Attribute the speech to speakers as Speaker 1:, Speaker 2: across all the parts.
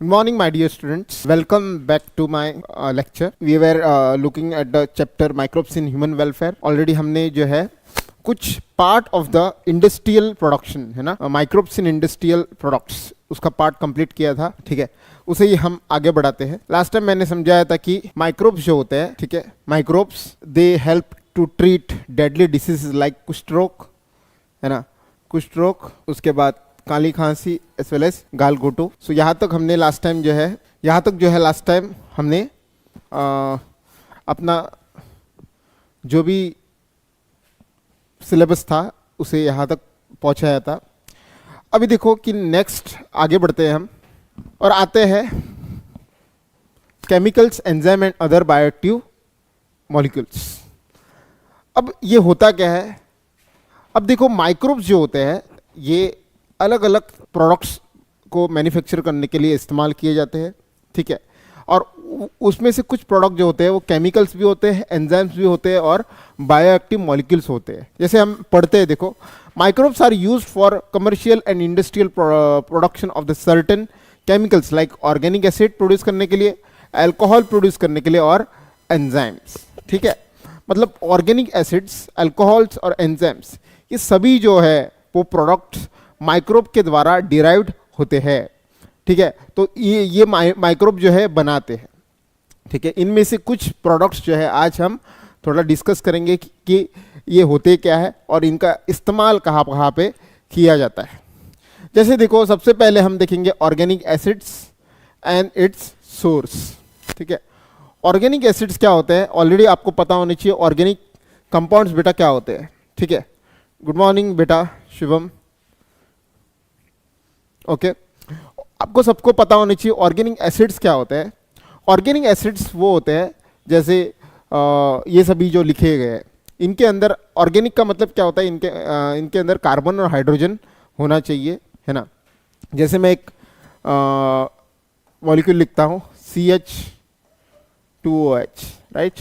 Speaker 1: Good morning, my dear students. Welcome back to my lecture. We were looking at the chapter microbes in human welfare. Already हमने जो है कुछ part of the industrial production है ना, microbes in industrial products, उसका part complete किया था. ठीक है, उसे ही हम आगे बढ़ाते हैं. लास्ट टाइम मैंने समझाया था कि माइक्रोब्स जो होते हैं, ठीक है, microbes they help to treat deadly disease like कुष्ठ रोग, है ना, कुष्ठ रोग, उसके बाद काली खांसी एज वेल एज गालगोटो. सो यहाँ तक हमने लास्ट टाइम जो है लास्ट टाइम हमने अपना जो भी सिलेबस था उसे यहाँ तक पहुँचाया था. अभी देखो कि नेक्स्ट आगे बढ़ते हैं हम और आते हैं chemicals, enzyme and other bioactive molecules. अब ये होता क्या है? अब देखो माइक्रोब्स जो होते हैं ये अलग अलग प्रोडक्ट्स को मैन्युफैक्चर करने के लिए इस्तेमाल किए जाते हैं. ठीक है, और उसमें से कुछ प्रोडक्ट जो होते हैं वो केमिकल्स भी होते हैं, एंजाइम्स भी होते हैं और बायोएक्टिव मॉलिक्यूल्स होते हैं. जैसे हम पढ़ते हैं, देखो, microbes are used for commercial and industrial production of the certain chemicals like organic acid produce करने के लिए, अल्कोहल प्रोड्यूस करने के लिए और एंजाइम्स. ठीक है, मतलब ऑर्गेनिक एसिड्स, अल्कोहल्स और एंजाइम्स, ये सभी जो है वो प्रोडक्ट्स माइक्रोब के द्वारा डिराइव्ड होते हैं. ठीक है, तो ये माइक्रोब जो है बनाते हैं. ठीक है, इनमें से कुछ प्रोडक्ट्स जो है आज हम थोड़ा डिस्कस करेंगे कि ये होते क्या है और इनका इस्तेमाल कहाँ कहाँ पे किया जाता है. जैसे देखो, सबसे पहले हम देखेंगे organic acids and it's source. ठीक है, ऑर्गेनिक एसिड्स क्या होते हैं ऑलरेडी आपको पता होना चाहिए. ऑर्गेनिक कंपाउंड्स बेटा क्या होते हैं? ठीक है, गुड मॉर्निंग बेटा शिवम. ओके, आपको सबको पता होना चाहिए ऑर्गेनिक एसिड्स क्या होते हैं. ऑर्गेनिक एसिड्स वो होते हैं जैसे ये सभी जो लिखे गए हैं, इनके अंदर ऑर्गेनिक का मतलब क्या होता है, इनके अंदर कार्बन और हाइड्रोजन होना चाहिए, है ना. जैसे मैं एक मॉलिक्यूल लिखता हूँ CH2OH, राइट.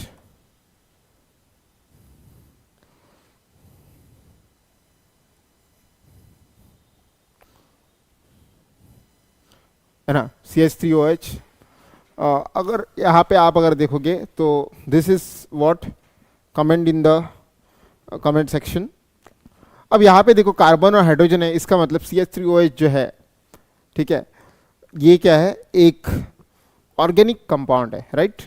Speaker 1: है ना, CH3OH. अगर यहाँ पे आप अगर देखोगे तो this is what comment in the comment section. अब यहाँ पे देखो कार्बन और हाइड्रोजन है, इसका मतलब CH3OH जो है, ठीक है, ये क्या है, एक ऑर्गेनिक कंपाउंड है, राइट.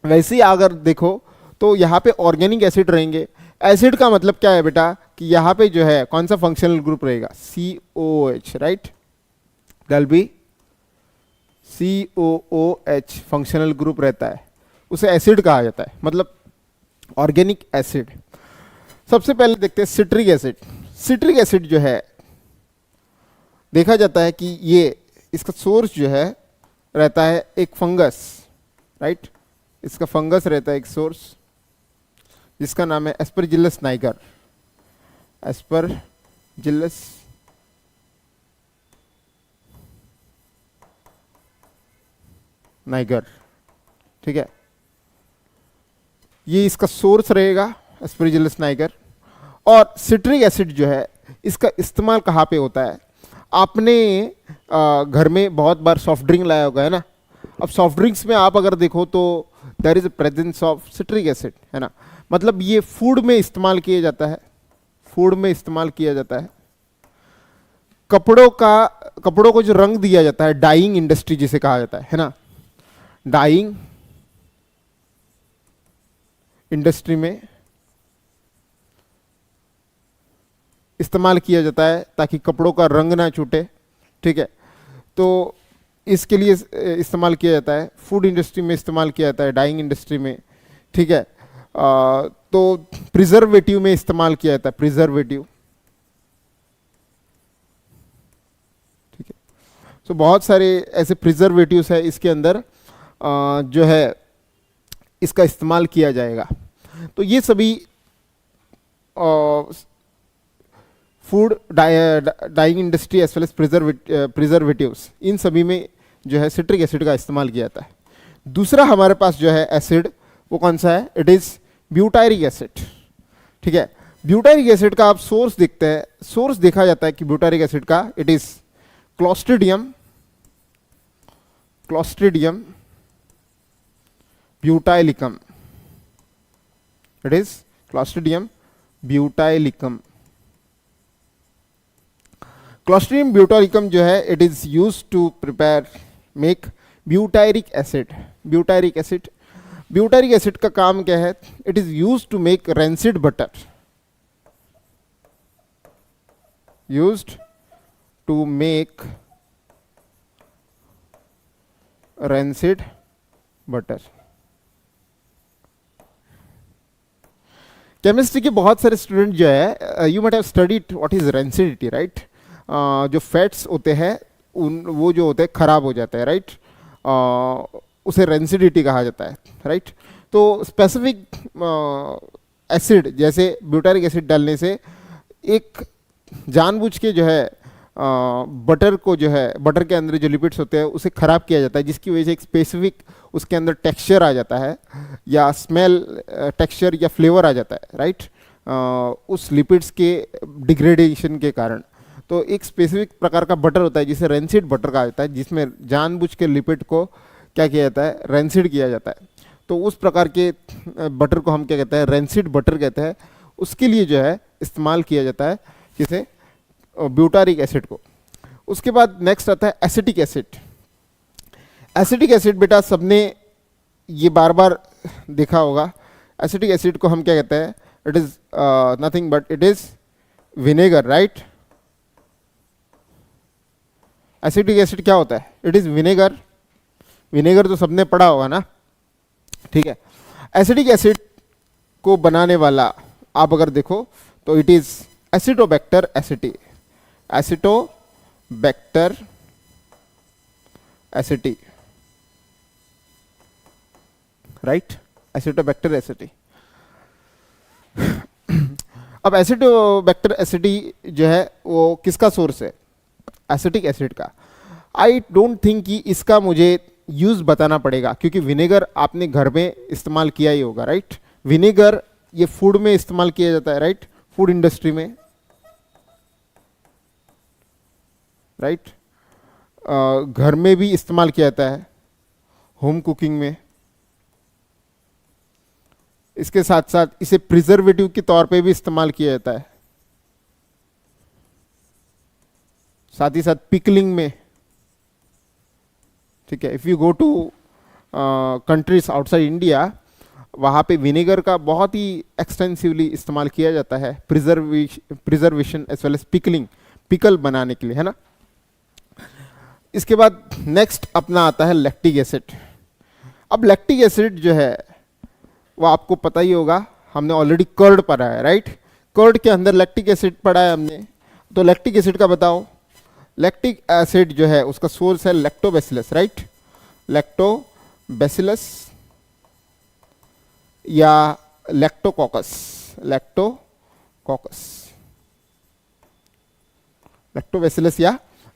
Speaker 1: वैसे ही अगर देखो तो यहाँ पे ऑर्गेनिक एसिड रहेंगे. एसिड का मतलब क्या है बेटा कि यहाँ पे जो है कौन सा फंक्शनल ग्रुप रहेगा, COOH, right. That be COOH functional group रहता है, उसे एसिड कहा जाता है, मतलब ऑर्गेनिक एसिड. सबसे पहले देखते हैं सिट्रिक एसिड. सिट्रिक एसिड जो है देखा जाता है कि ये इसका सोर्स जो है रहता है एक फंगस, राइट. इसका फंगस रहता है एक सोर्स जिसका नाम है एस्परजिलस नाइगर. Aspergillus Niger. ठीक है, ये इसका सोर्स रहेगा एस्परजिलस नाइगर. और सिट्रिक एसिड जो है इसका इस्तेमाल कहाँ पे होता है? आपने घर में बहुत बार सॉफ्ट ड्रिंक लाया होगा, है ना. अब सॉफ्ट ड्रिंक्स में आप अगर देखो तो there is a presence of citric acid, है ना. मतलब ये फूड में इस्तेमाल किया जाता है, फूड में इस्तेमाल किया जाता है. कपड़ों को जो रंग दिया जाता है, डाइंग इंडस्ट्री जिसे कहा जाता है ना, डाइंग इंडस्ट्री में इस्तेमाल किया जाता है ताकि कपड़ों का रंग ना छूटे. ठीक है, तो इसके लिए इस्तेमाल किया जाता है. फूड इंडस्ट्री में इस्तेमाल किया जाता है, डाइंग इंडस्ट्री में. ठीक है, तो प्रिजर्वेटिव में इस्तेमाल किया जाता है, प्रिजर्वेटिव. ठीक है, तो बहुत सारे ऐसे प्रिजर्वेटिव्स है इसके अंदर जो है इसका इस्तेमाल किया जाएगा. तो ये सभी food, dyeing industry as well as preservatives, इन सभी में जो है सिट्रिक एसिड का इस्तेमाल किया जाता है. दूसरा हमारे पास जो है एसिड, वो कौन सा है? It is butyric acid. ठीक है, ब्यूटायरिक एसिड का आप सोर्स देखते हैं, सोर्स देखा जाता है कि ब्यूटायरिक एसिड का it is Clostridium Clostridium butylicum, it is Clostridium butylicum. Clostridium butylicum जो है it is use to prepare make butyric acid. Butyric acid का काम क्या है? It is use to make rancid butter, used to make rancid butter. Chemistry के बहुत सारे student जो है, you might have studied what is rancidity, right? जो फैट्स होते हैं उन वो जो होते हैं खराब हो जाते हैं, राइट? उसे रेंसिडिटी कहा जाता है, राइट? तो स्पेसिफिक एसिड जैसे ब्यूटारिक एसिड डालने से एक जानबूझ के जो है बटर को जो है, बटर के अंदर जो लिपिड्स होते हैं उसे खराब किया जाता है, जिसकी वजह से एक स्पेसिफिक उसके अंदर टेक्सचर आ जाता है या स्मेल टेक्सचर या फ्लेवर आ जाता है, राइट? उस लिपिड्स के डिग्रेडेशन के कारण। तो एक स्पेसिफिक प्रकार का बटर होता है जिसे रेंसिड बटर कहा जाता है, जिसमें जानबूझ के लिपिड को क्या किया जाता है? रेंसिड किया जाता है। तो उस प्रकार के बटर को हम क्या कहते हैं? रेंसिड बटर कहते हैं। उसके लिए जो है इस्तेमाल किया जाता है किसे? ब्यूटारिक एसिड को। उसके बाद नेक्स्ट आता है एसिटिक एसिड। एसिटिक एसिड बेटा सबने ये बार बार देखा होगा। एसिटिक एसिड को हम क्या कहते हैं? It is nothing but it is vinegar, right? Acetic acid क्या होता है? It is vinegar. विनेगर तो सबने पढ़ा होगा ना, ठीक है? एसिटिक एसिड को बनाने वाला आप अगर देखो तो it is Acetobacter aceti, Acetobacter aceti, right? Acetobacter aceti. अब एसिटोबैक्टर एसिटी जो है वो किसका सोर्स है? एसिटिक एसिड का। आई डोंट थिंक कि इसका मुझे यूज बताना पड़ेगा, क्योंकि विनेगर आपने घर में इस्तेमाल किया ही होगा, राइट? विनेगर ये फूड में इस्तेमाल किया जाता है, राइट? फूड इंडस्ट्री में, राइट? घर में भी इस्तेमाल किया जाता है, होम कुकिंग में। इसके साथ साथ इसे प्रिजर्वेटिव के तौर पे भी इस्तेमाल किया जाता है, साथ ही साथ पिकलिंग में, ठीक है? If you go to countries outside India, वहाँ पे विनेगर का बहुत ही एक्सटेंसिवली इस्तेमाल किया जाता है preservation as well as pickling, pickle बनाने के लिए, है ना? इसके बाद नेक्स्ट अपना आता है लैक्टिक एसिड। अब लैक्टिक एसिड जो है वो आपको पता ही होगा, हमने ऑलरेडी कर्ड पढ़ा है, राइट? कर्ड के अंदर लैक्टिक एसिड पढ़ा है हमने। तो लैक्टिक एसिड का बताओ। लैक्टिक एसिड जो है उसका सोर्स है लैक्टोबैसिलस, राइट? लैक्टोबैसिलस या लैक्टोकोकस, लैक्टोबैसिलस या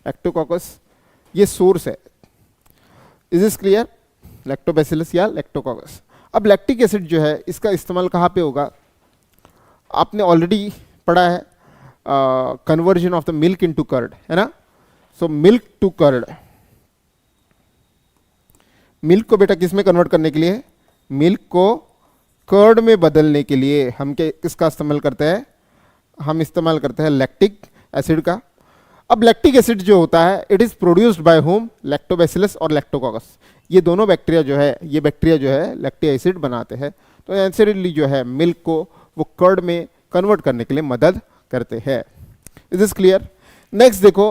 Speaker 1: लैक्टोकोकस, ये सोर्स है। Is this clear? लैक्टोबैसिलस या लैक्टोकोकस। अब लैक्टिक एसिड जो है इसका इस्तेमाल कहाँ पे होगा? आपने ऑलरेडी पढ़ा है conversion of the milk into curd, है ना? So milk to curd, milk को बेटा किस में कन्वर्ट करने के लिए? मिल्क को कर्ड में बदलने के लिए हम किसका इस्तेमाल करते हैं? हम इस्तेमाल करते हैं लैक्टिक एसिड का। अब लैक्टिक एसिड जो होता है it is produced by home? Lactobacillus और लैक्टोकोकस। ये दोनों बैक्टीरिया जो है, ये बैक्टीरिया जो है लैक्टिक एसिड बनाते हैं। तो नेचुरली जो है मिल्क को वो कर्ड में कन्वर्ट करने के लिए मदद करते हैं। Is this clear? नेक्स्ट देखो,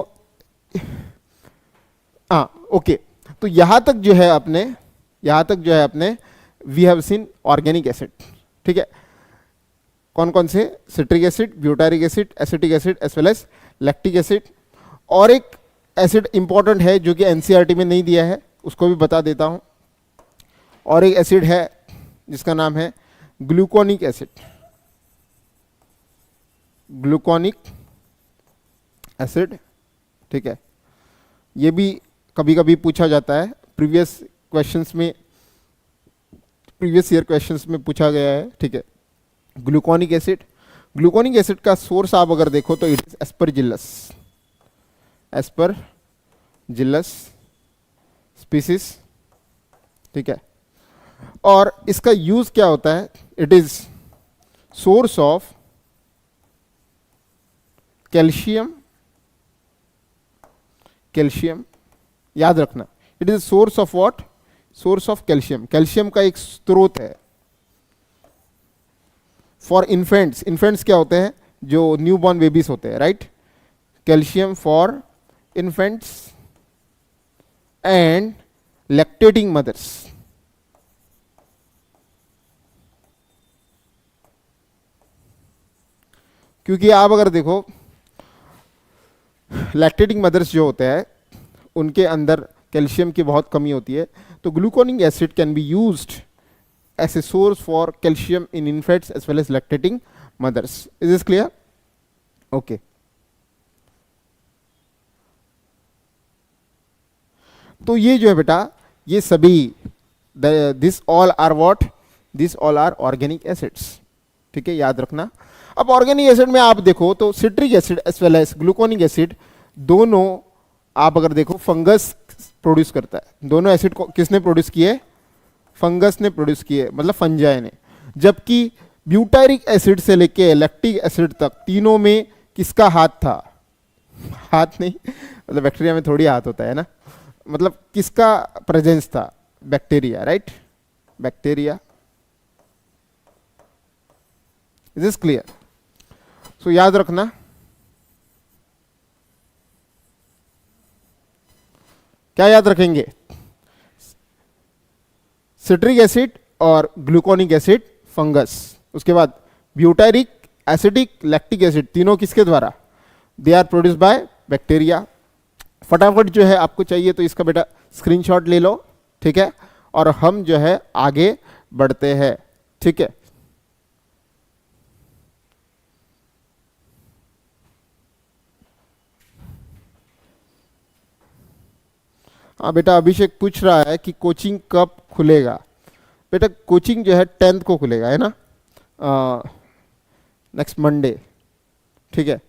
Speaker 1: ओके। तो यहां तक जो है अपने we have seen organic acid, ठीक है? कौन कौन से? Citric acid, butyric acid, acetic acid as well as lactic acid. और एक एसिड इंपॉर्टेंट है जो कि एनसीईआरटी में नहीं दिया है, उसको भी बता देता हूं। और एक एसिड है जिसका नाम है ग्लूकोनिक एसिड, ग्लूकोनिक एसिड, ठीक है? ये भी कभी कभी पूछा जाता है, प्रीवियस ईयर क्वेश्चंस में पूछा गया है, ठीक है? ग्लूकोनिक एसिड का सोर्स आप अगर देखो तो इट इज एस्परजिलस स्पीसीज, ठीक है। और इसका यूज क्या होता है? It is source of calcium, calcium याद रखना, it is source of what? Source of calcium, calcium का एक स्रोत है फॉर इन्फेंट्स। इन्फेंट्स क्या होते हैं? जो न्यू बॉर्न बेबीज होते हैं, right? Calcium for infants and lactating mothers. क्योंकि आप अगर देखो लैक्टेटिंग मदर्स जो होते हैं उनके अंदर कैल्शियम की बहुत कमी होती है, तो gluconic acid can be used as a source for calcium in infants as well as lactating mothers. Is this clear? Okay. तो ये जो है बेटा, ये सभी this all are what? This all are organic acids, ठीक है, याद रखना। अब ऑर्गेनिक एसिड में आप देखो तो citric acid as well as gluconic acid दोनों आप अगर देखो फंगस प्रोड्यूस करता है। दोनों एसिड को किसने प्रोड्यूस किए? फंगस ने प्रोड्यूस किए, मतलब फंजाई ने। जबकि ब्यूटारिक एसिड से लेके लैक्टिक एसिड तक तीनों में किसका हाथ था? हाथ नहीं, मतलब बैक्टीरिया में थोड़ी हाथ होता है ना, मतलब किसका प्रेजेंस था? Bacteria, right? Bacteria. Is this clear? So याद रखना, क्या याद रखेंगे? सिट्रिक एसिड और ग्लूकोनिक एसिड फंगस, उसके बाद ब्यूटारिक, एसिडिक, लैक्टिक एसिड तीनों किसके द्वारा? They are produce by bacteria. फटाफट जो है आपको चाहिए तो इसका बेटा स्क्रीनशॉट ले लो, ठीक है, और हम जो है आगे बढ़ते हैं, ठीक है। हाँ बेटा, अभिषेक पूछ रहा है कि कोचिंग कब खुलेगा। बेटा कोचिंग जो है 10th को खुलेगा, है ना, नेक्स्ट मंडे, ठीक है।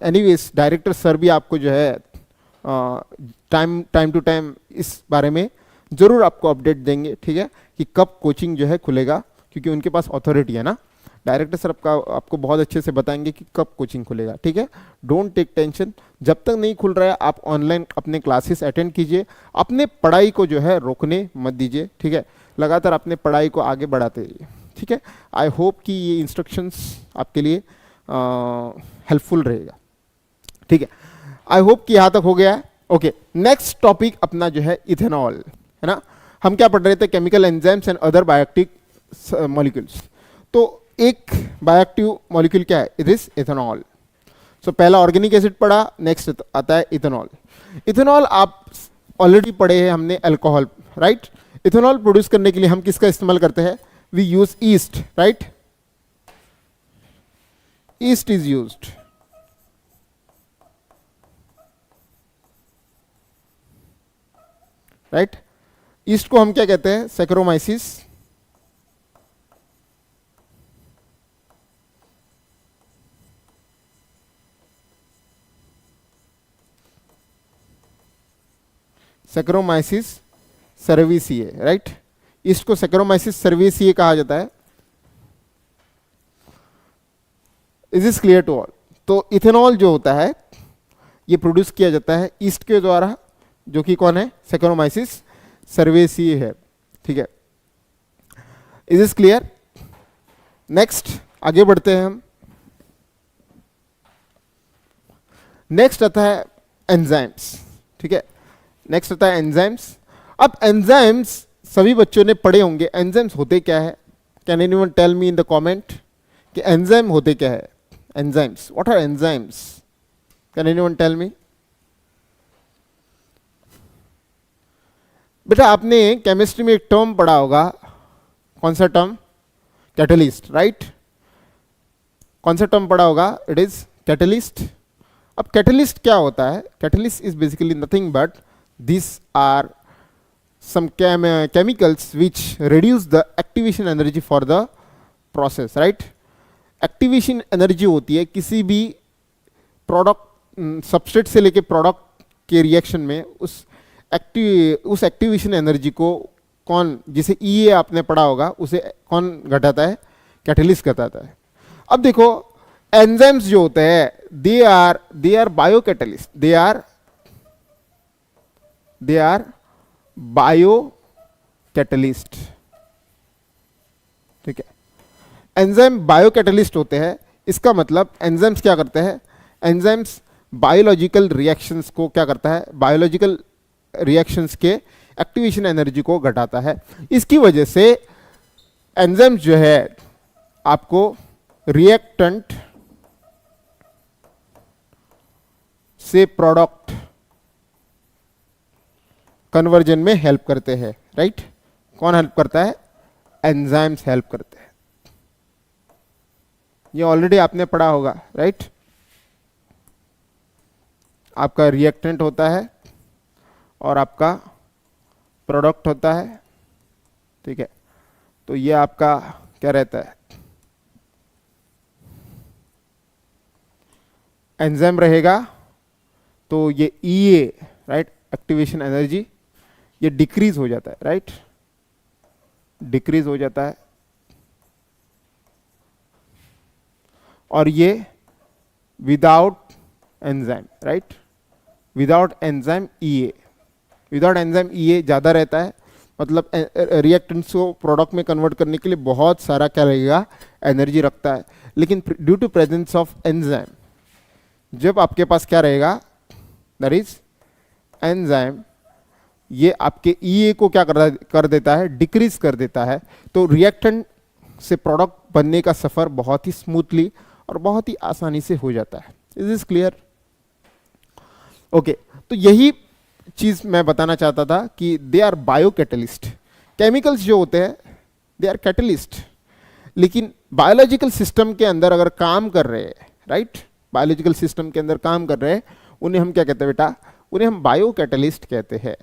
Speaker 1: एनीवेज डायरेक्टर सर भी आपको जो है टाइम टू टाइम इस बारे में ज़रूर आपको अपडेट देंगे, ठीक है, कि कब कोचिंग जो है खुलेगा, क्योंकि उनके पास अथॉरिटी है ना। डायरेक्टर सर आपको बहुत अच्छे से बताएंगे कि कब कोचिंग खुलेगा, ठीक है। डोंट टेक टेंशन, जब तक नहीं खुल रहा है आप ऑनलाइन अपने क्लासेस अटेंड कीजिए, अपने पढ़ाई को जो है रोकने मत दीजिए, ठीक है, लगातार अपने पढ़ाई को आगे बढ़ाते रहिए, ठीक है। आई होप कि ये इंस्ट्रक्शंस आपके लिए हेल्पफुल रहेगा, ठीक है। आई होप कि यहाँ तक हो गया है। ओके, नेक्स्ट टॉपिक अपना जो है इथेनॉल, है ना। हम क्या पढ़ रहे थे? Chemical enzymes and other bioactive molecules. तो एक बायोएक्टिव मॉलिक्यूल क्या है? It is ethanol. सो पहला ऑर्गेनिक एसिड पढ़ा, नेक्स्ट आता है इथेनॉल। इथेनॉल आप ऑलरेडी पढ़े हैं हमने, अल्कोहल, राइट। इथेनॉल प्रोड्यूस करने के लिए हम किसका इस्तेमाल करते हैं? We use yeast, right. Yeast is used, right. Yeast को हम क्या कहते हैं? Saccharomyces. Saccharomyces cerevisiae, right. Yeast को सैकरोमाइसिस सर्विसिए कहा जाता है। Is is clear to all? तो इथेनॉल जो होता है ये प्रोड्यूस किया जाता है ईस्ट के द्वारा, जो कि कौन है? सैकरोमाइसिस सर्विसिए है, ठीक है। Is is clear? नेक्स्ट आगे बढ़ते हैं हम। नेक्स्ट आता है एंजाइम्स, ठीक है। नेक्स्ट आता है एंजाइम्स। अब एंजाइम्स सभी बच्चों ने पढ़े होंगे। एंजाइम्स होते क्या है? Can anyone tell me in the comment कि एंजाइम होते क्या है? Enzymes, what are enzymes? Can anyone tell me? बेटा आपने केमिस्ट्री में एक टर्म पढ़ा होगा, कौन सा टर्म? Catalyst, right. कौन सा टर्म पढ़ा होगा? It is catalyst. अब कैटलिस्ट क्या होता है? Catalyst is basically nothing but these are some chemicals which reduce the activation energy for the process, right? Activation energy होती है किसी भी प्रोडक्ट, सबस्ट्रेट से लेके प्रोडक्ट के रिएक्शन में, उस उस एक्टिवेशन एनर्जी को कौन, जिसे ई आपने पढ़ा होगा, उसे कौन घटाता है? कैटलिस्ट घटाता है। अब देखो एंजाइम्स जो होते हैं they are bio catalyst, they are bio catalyst. ठीक है, एंजाइम बायो कैटलिस्ट होते हैं। इसका मतलब एंजाइम्स क्या करते हैं? एंजाइम्स बायोलॉजिकल रिएक्शंस को क्या करता है? बायोलॉजिकल रिएक्शंस के एक्टिवेशन एनर्जी को घटाता है। इसकी वजह से एंजाइम्स जो है आपको रिएक्टेंट से प्रोडक्ट कन्वर्जन में हेल्प करते हैं। राइट, कौन हेल्प करता है? एंजाइम्स हेल्प करते हैं। ये ऑलरेडी आपने पढ़ा होगा। राइट, आपका रिएक्टेंट होता है और आपका प्रोडक्ट होता है। ठीक है, तो ये आपका क्या रहता है? एंजाइम रहेगा तो ये ई राइट, एक्टिवेशन एनर्जी, ये डिक्रीज हो जाता है। राइट, डिक्रीज हो जाता है। और ये without enzyme, right, without enzyme ई ज़्यादा रहता है। मतलब रिएक्टेंट्स को प्रोडक्ट में कन्वर्ट करने के लिए बहुत सारा क्या लगेगा? एनर्जी रखता है। लेकिन due to presence of enzyme, जब आपके पास क्या रहेगा? दैट इज एंजाइम, ये आपके ई को क्या कर देता है? डिक्रीज कर देता है। तो रिएक्टेंट से प्रोडक्ट बनने का सफर बहुत ही स्मूथली और बहुत ही आसानी से हो जाता है। Is this clear? ओके, तो यही चीज मैं बताना चाहता था कि they are bio catalyst. Chemicals जो होते हैं दे आर कैटलिस्ट, लेकिन बायोलॉजिकल सिस्टम के अंदर अगर काम कर रहे हैं, राइट, बायोलॉजिकल सिस्टम के अंदर काम कर रहे हैं, उन्हें हम क्या कहते हैं बेटा? उन्हें हम बायो कैटलिस्ट कहते हैं।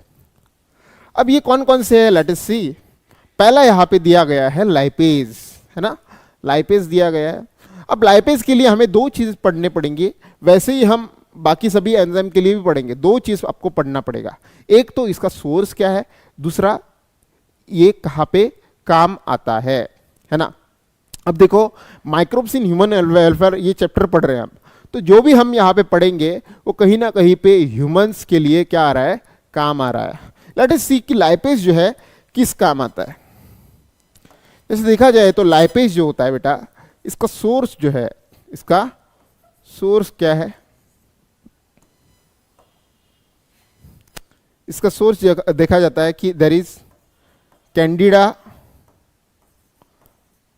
Speaker 1: अब ये कौन कौन से है? लेट अस सी। पहला यहां पे दिया गया है लाइपेज, है ना, लाइपेज दिया गया है। अब लाइपेज के लिए हमें दो चीज पढ़ने पड़ेंगे, वैसे ही हम बाकी सभी एंजाइम के लिए भी पढ़ेंगे। दो चीज आपको पढ़ना पड़ेगा, एक तो इसका सोर्स क्या है, दूसरा ये कहां पे काम आता है ना। अब देखो माइक्रोब्स इन ह्यूमन वेलफेयर ये चैप्टर पढ़ रहे हैं हम, तो जो भी हम यहाँ पे पढ़ेंगे वो कहीं ना कहीं पे ह्यूमंस के लिए क्या आ रहा है? काम आ रहा है। लेट अस सी कि लाइपेज जो है किस काम आता है। जैसे देखा जाए तो लाइपेज जो होता है बेटा, इसका सोर्स जो है, इसका सोर्स क्या है? इसका सोर्स देखा जाता है कि देयर इज कैंडिडा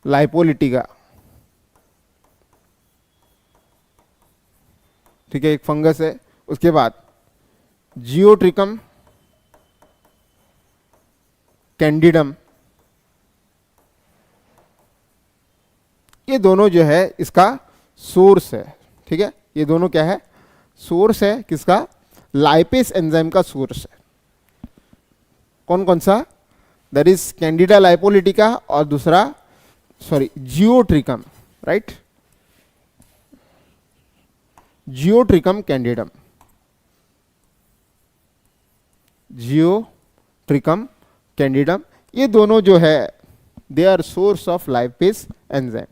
Speaker 1: लाइपोलिटिका। ठीक है, एक फंगस है। उसके बाद जियोट्रिकम कैंडिडम, ये दोनों जो है इसका सोर्स है। ठीक है, ये दोनों क्या है? सोर्स है किसका? लाइपेज एंजाइम का सोर्स है। कौन कौन सा? दैट इज कैंडिडा लाइपोलिटिका और दूसरा जियोट्रिकम, राइट, जियोट्रिकम कैंडिडम, जियोट्रिकम कैंडिडम, ये दोनों जो है they are source of lipase enzyme.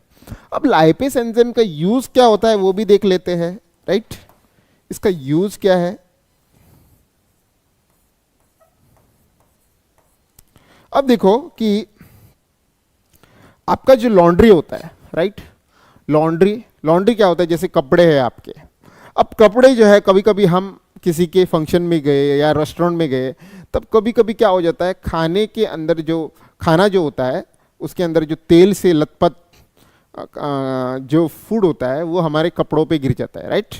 Speaker 1: अब लाइपेज एंजाइम का यूज क्या होता है वो भी देख लेते हैं। राइट, इसका यूज क्या है? अब देखो कि आपका जो लॉन्ड्री होता है, राइट, लॉन्ड्री क्या होता है? जैसे कपड़े हैं आपके। अब कपड़े जो है कभी कभी हम किसी के फंक्शन में गए या रेस्टोरेंट में गए, तब कभी कभी क्या हो जाता है, खाने के अंदर जो खाना जो होता है उसके अंदर जो तेल से लथपथ जो फूड होता है वो हमारे कपड़ों पे गिर जाता है। राइट,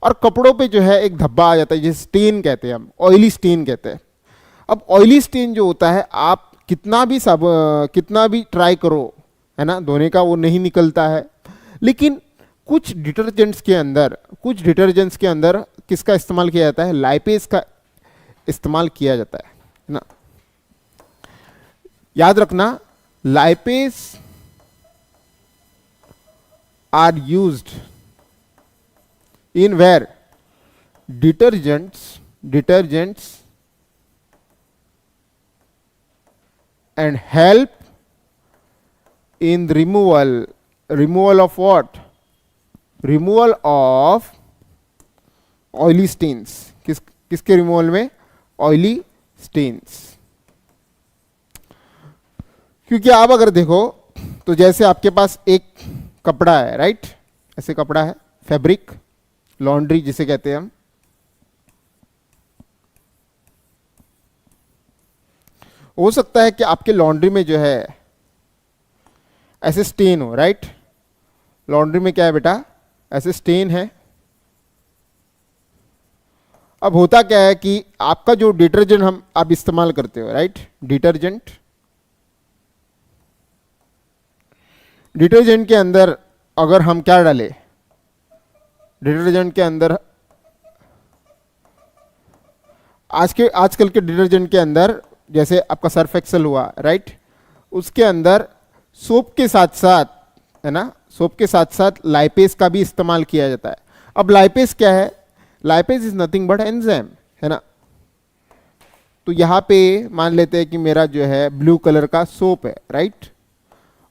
Speaker 1: और कपड़ों पे जो है एक धब्बा आ जाता है, जिसे स्टेन कहते हैं हम, ऑयली स्टेन कहते हैं। अब ऑयली स्टेन जो होता है, आप कितना भी ट्राई करो, है ना, धोने का, वो नहीं निकलता है। लेकिन कुछ डिटर्जेंट्स के अंदर किसका इस्तेमाल किया जाता है? लाइपेज का इस्तेमाल किया जाता है ना। याद रखना, lipase are used in where detergents and help in removal of what? Removal of oily stains. किसके रिमूवल में? Oily stains. क्योंकि आप अगर देखो तो जैसे आपके पास एक कपड़ा है, राइट? ऐसे कपड़ा है, फैब्रिक, लॉन्ड्री जिसे कहते हैं हम. हो सकता है कि आपके लॉन्ड्री में जो है ऐसे स्टेन हो, राइट? लॉन्ड्री में क्या है बेटा? ऐसे स्टेन है. अब होता क्या है कि आपका जो डिटर्जेंट आप इस्तेमाल करते हो, राइट? डिटर्जेंट के अंदर अगर हम क्या डालें? डिटर्जेंट के अंदर आजकल के डिटर्जेंट के अंदर जैसे आपका सर्फ एक्सेल हुआ, राइट? उसके अंदर सोप के साथ साथ, है ना, सोप के साथ साथ लाइपेज का भी इस्तेमाल किया जाता है. अब लाइपेज क्या है? Lipase is nothing but enzyme, है ना. तो यहां पे मान लेते हैं कि मेरा जो है ब्लू कलर का सोप है, राइट?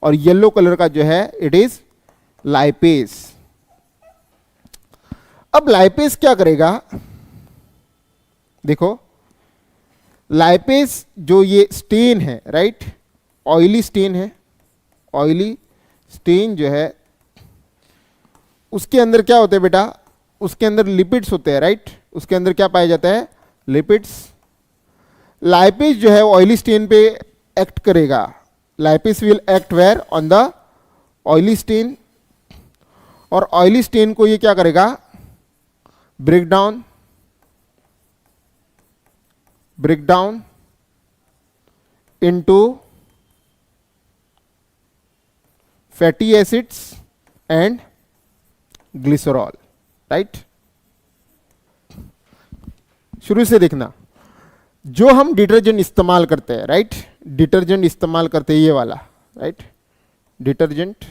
Speaker 1: और येलो कलर का जो है इट इज लाइपेज. अब लाइपेज क्या करेगा? देखो, लाइपेज जो ये स्टेन है, राइट? ऑयली स्टेन है. ऑयली स्टेन जो है उसके अंदर क्या होते हैं बेटा? उसके अंदर लिपिड्स होते हैं, राइट? उसके अंदर क्या पाया जाता है? लिपिड्स. लाइपेज जो है ऑयली स्टेन पे एक्ट करेगा. Lipase will act where? On the oily stain. और ऑयली स्टेन को ये क्या करेगा? Break down into fatty acids and glycerol, right? शुरू से देखना, जो हम डिटर्जेंट इस्तेमाल करते हैं, राइट? डिटर्जेंट इस्तेमाल करते हैं ये वाला, राइट? डिटर्जेंट.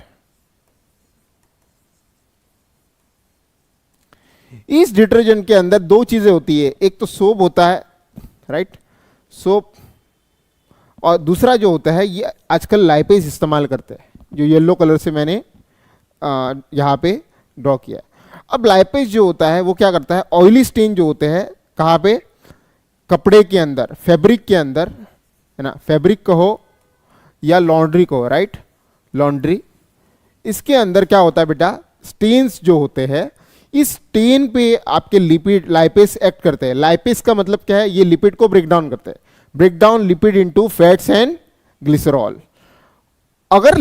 Speaker 1: इस डिटर्जेंट के अंदर दो चीजें होती है. एक तो सोप होता है, राइट? सोप. और दूसरा जो होता है ये आजकल लाइपेज इस्तेमाल करते हैं, जो येलो कलर से मैंने यहां पे ड्रॉ किया है. अब लाइपेज जो होता है वो क्या करता है? ऑयली स्टेन जो होते हैं कहां पे? कपड़े के अंदर, फैब्रिक के अंदर, है ना. फैब्रिक कहो या लॉन्ड्री कहो, राइट? लॉन्ड्री. इसके अंदर क्या होता है बेटा? स्टेन्स जो होते हैं, इस स्टेन पे आपके लिपिड लाइपेज एक्ट करते हैं. लाइपेज का मतलब क्या है? ये लिपिड को ब्रेक डाउन करते हैं. Break down lipid into fats and glycerol. अगर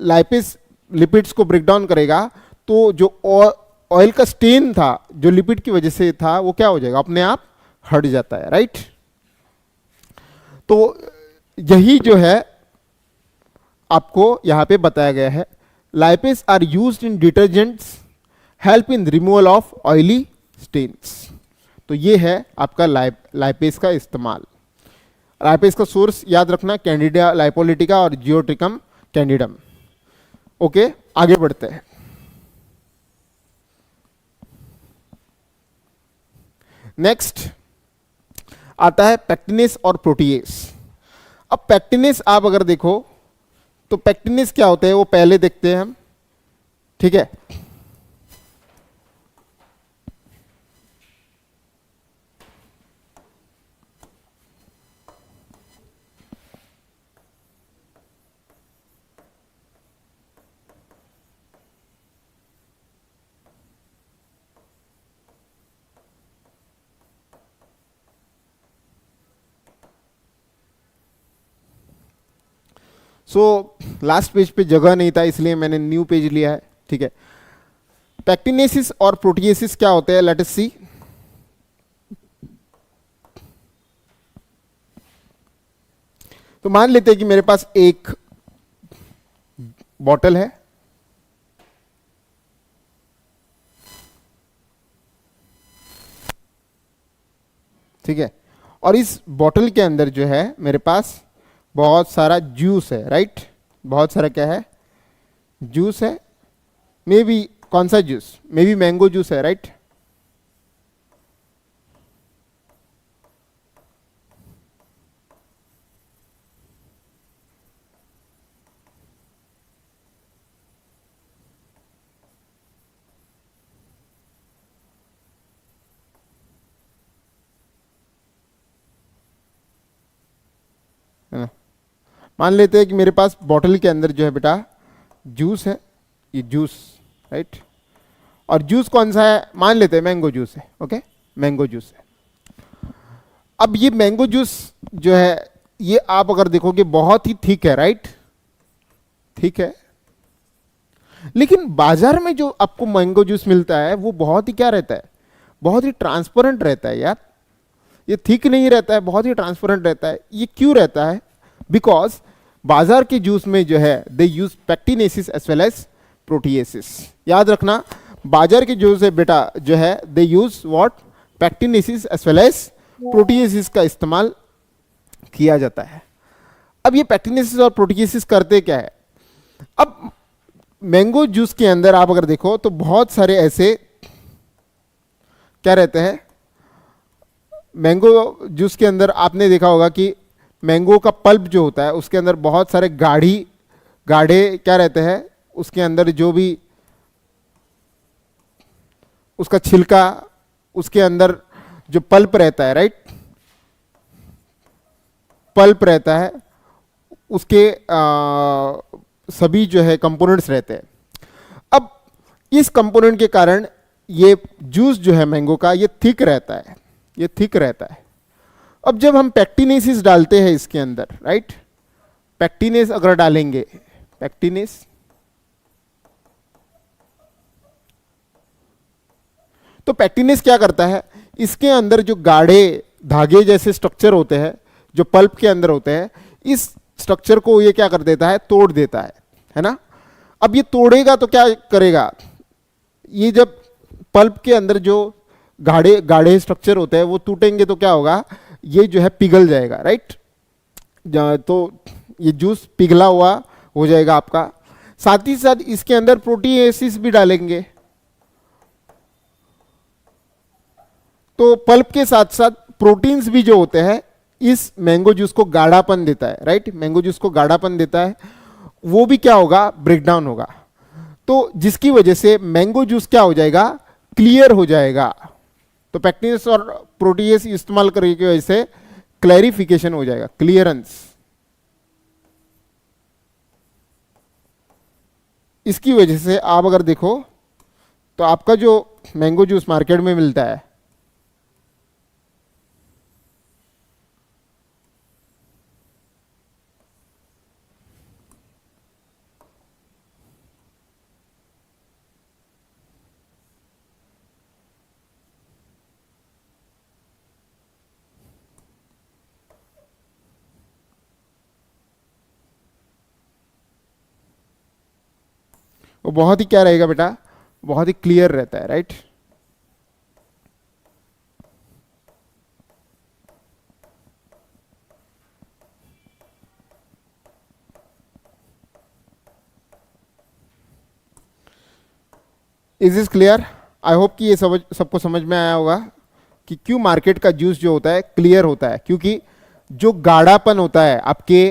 Speaker 1: लाइपेज लिपिड्स को ब्रेक डाउन करेगा तो जो ऑयल का स्टेन था जो लिपिड की वजह से था वो क्या हो जाएगा? अपने आप हट जाता है, राइट? तो यही जो है आपको यहां पे बताया गया है. Lipase are used in detergents, help in removal of oily stains. तो ये है आपका लाइपेज का इस्तेमाल. लाइपेज का सोर्स याद रखना, कैंडिडा लाइपोलिटिका और जियोट्रिकम कैंडिडम. ओके, आगे बढ़ते हैं. नेक्स्ट आता है पेक्टिनेस और प्रोटीएस. अब पेक्टिनेस आप अगर देखो तो पेक्टिनेस क्या होते हैं वो पहले देखते हैं हम, ठीक है? सो लास्ट पेज पे जगह नहीं था इसलिए मैंने न्यू पेज लिया है, ठीक है? पेक्टिनेसिस और प्रोटीएसिस क्या होते हैं? लेट अस सी. तो मान लेते हैं कि मेरे पास एक बॉटल है, ठीक है? और इस बॉटल के अंदर जो है मेरे पास बहुत सारा जूस है, राइट? बहुत सारा क्या है? जूस है. मे बी कौन सा juice? May be mango juice है, राइट? है ना। मान लेते हैं कि मेरे पास बॉटल के अंदर जो है बेटा जूस है, ये जूस, राइट। और जूस कौन सा है, मान लेते हैं मैंगो जूस है, ओके, मैंगो जूस है। अब ये मैंगो जूस जो है ये आप अगर देखोगे बहुत ही थिक है, राइट, ठीक है। लेकिन बाजार में जो आपको मैंगो जूस मिलता है वो बहुत ही क्या रहता है, बहुत ही ट्रांसपेरेंट रहता है यार। ये थिक नहीं रहता है, बहुत ही ट्रांसपेरेंट रहता है। ये क्यों रहता है, बिकॉज बाजार के जूस में जो है they use pectinases as well as proteases. याद रखना, बाजार के जूस है बेटा जो है they use what, pectinases as well as proteases का इस्तेमाल किया जाता है। अब ये पैक्टिनेसिस और प्रोटीएसिस करते क्या है, अब मैंगो जूस के अंदर आप अगर देखो तो बहुत सारे ऐसे क्या रहते हैं, मैंगो जूस के अंदर आपने देखा होगा कि मैंगो का पल्प जो होता है उसके अंदर बहुत सारे गाढ़े क्या रहते हैं, उसके अंदर जो भी उसका छिलका, उसके अंदर जो पल्प रहता है, राइट, पल्प रहता है, उसके सभी जो है कंपोनेंट्स रहते हैं। अब इस कंपोनेंट के कारण ये जूस जो है मैंगो का ये थिक रहता है, ये थिक रहता है। अब जब हम पैक्टिनेसिस डालते हैं इसके अंदर, राइट, पैक्टिनेस अगर डालेंगे, पैक्टिनेस, तो पैक्टिनेस क्या करता है, इसके अंदर जो गाढ़े धागे जैसे स्ट्रक्चर होते हैं जो पल्प के अंदर होते हैं, इस स्ट्रक्चर को ये क्या कर देता है, तोड़ देता है ना। अब ये तोड़ेगा तो क्या करेगा, ये जब पल्प के अंदर जो गाढ़े गाढ़े स्ट्रक्चर होते हैं वो टूटेंगे तो क्या होगा, ये जो है पिघल जाएगा, राइट। तो ये जूस पिघला हुआ हो जाएगा आपका। साथ ही साथ इसके अंदर प्रोटीएसिस भी डालेंगे, तो पल्प के साथ साथ प्रोटीन्स भी जो होते हैं इस मैंगो जूस को गाढ़ापन देता है, राइट, मैंगो जूस को गाढ़ापन देता है, वो भी क्या होगा, ब्रेक डाउन होगा। तो जिसकी वजह से मैंगो जूस क्या हो जाएगा, क्लियर हो जाएगा। तो पैक्टिनेस और प्रोटीएस इस्तेमाल करने की वजह से क्लैरिफिकेशन हो जाएगा, क्लियरेंस। इसकी वजह से आप अगर देखो तो आपका जो मैंगो जूस मार्केट में मिलता है, वो बहुत ही क्या रहेगा बेटा, बहुत ही क्लियर रहता है, right. Is is clear, I hope कि ये सबको समझ में आया होगा कि क्यों मार्केट का जूस जो होता है क्लियर होता है, क्योंकि जो गाढ़ापन होता है आपके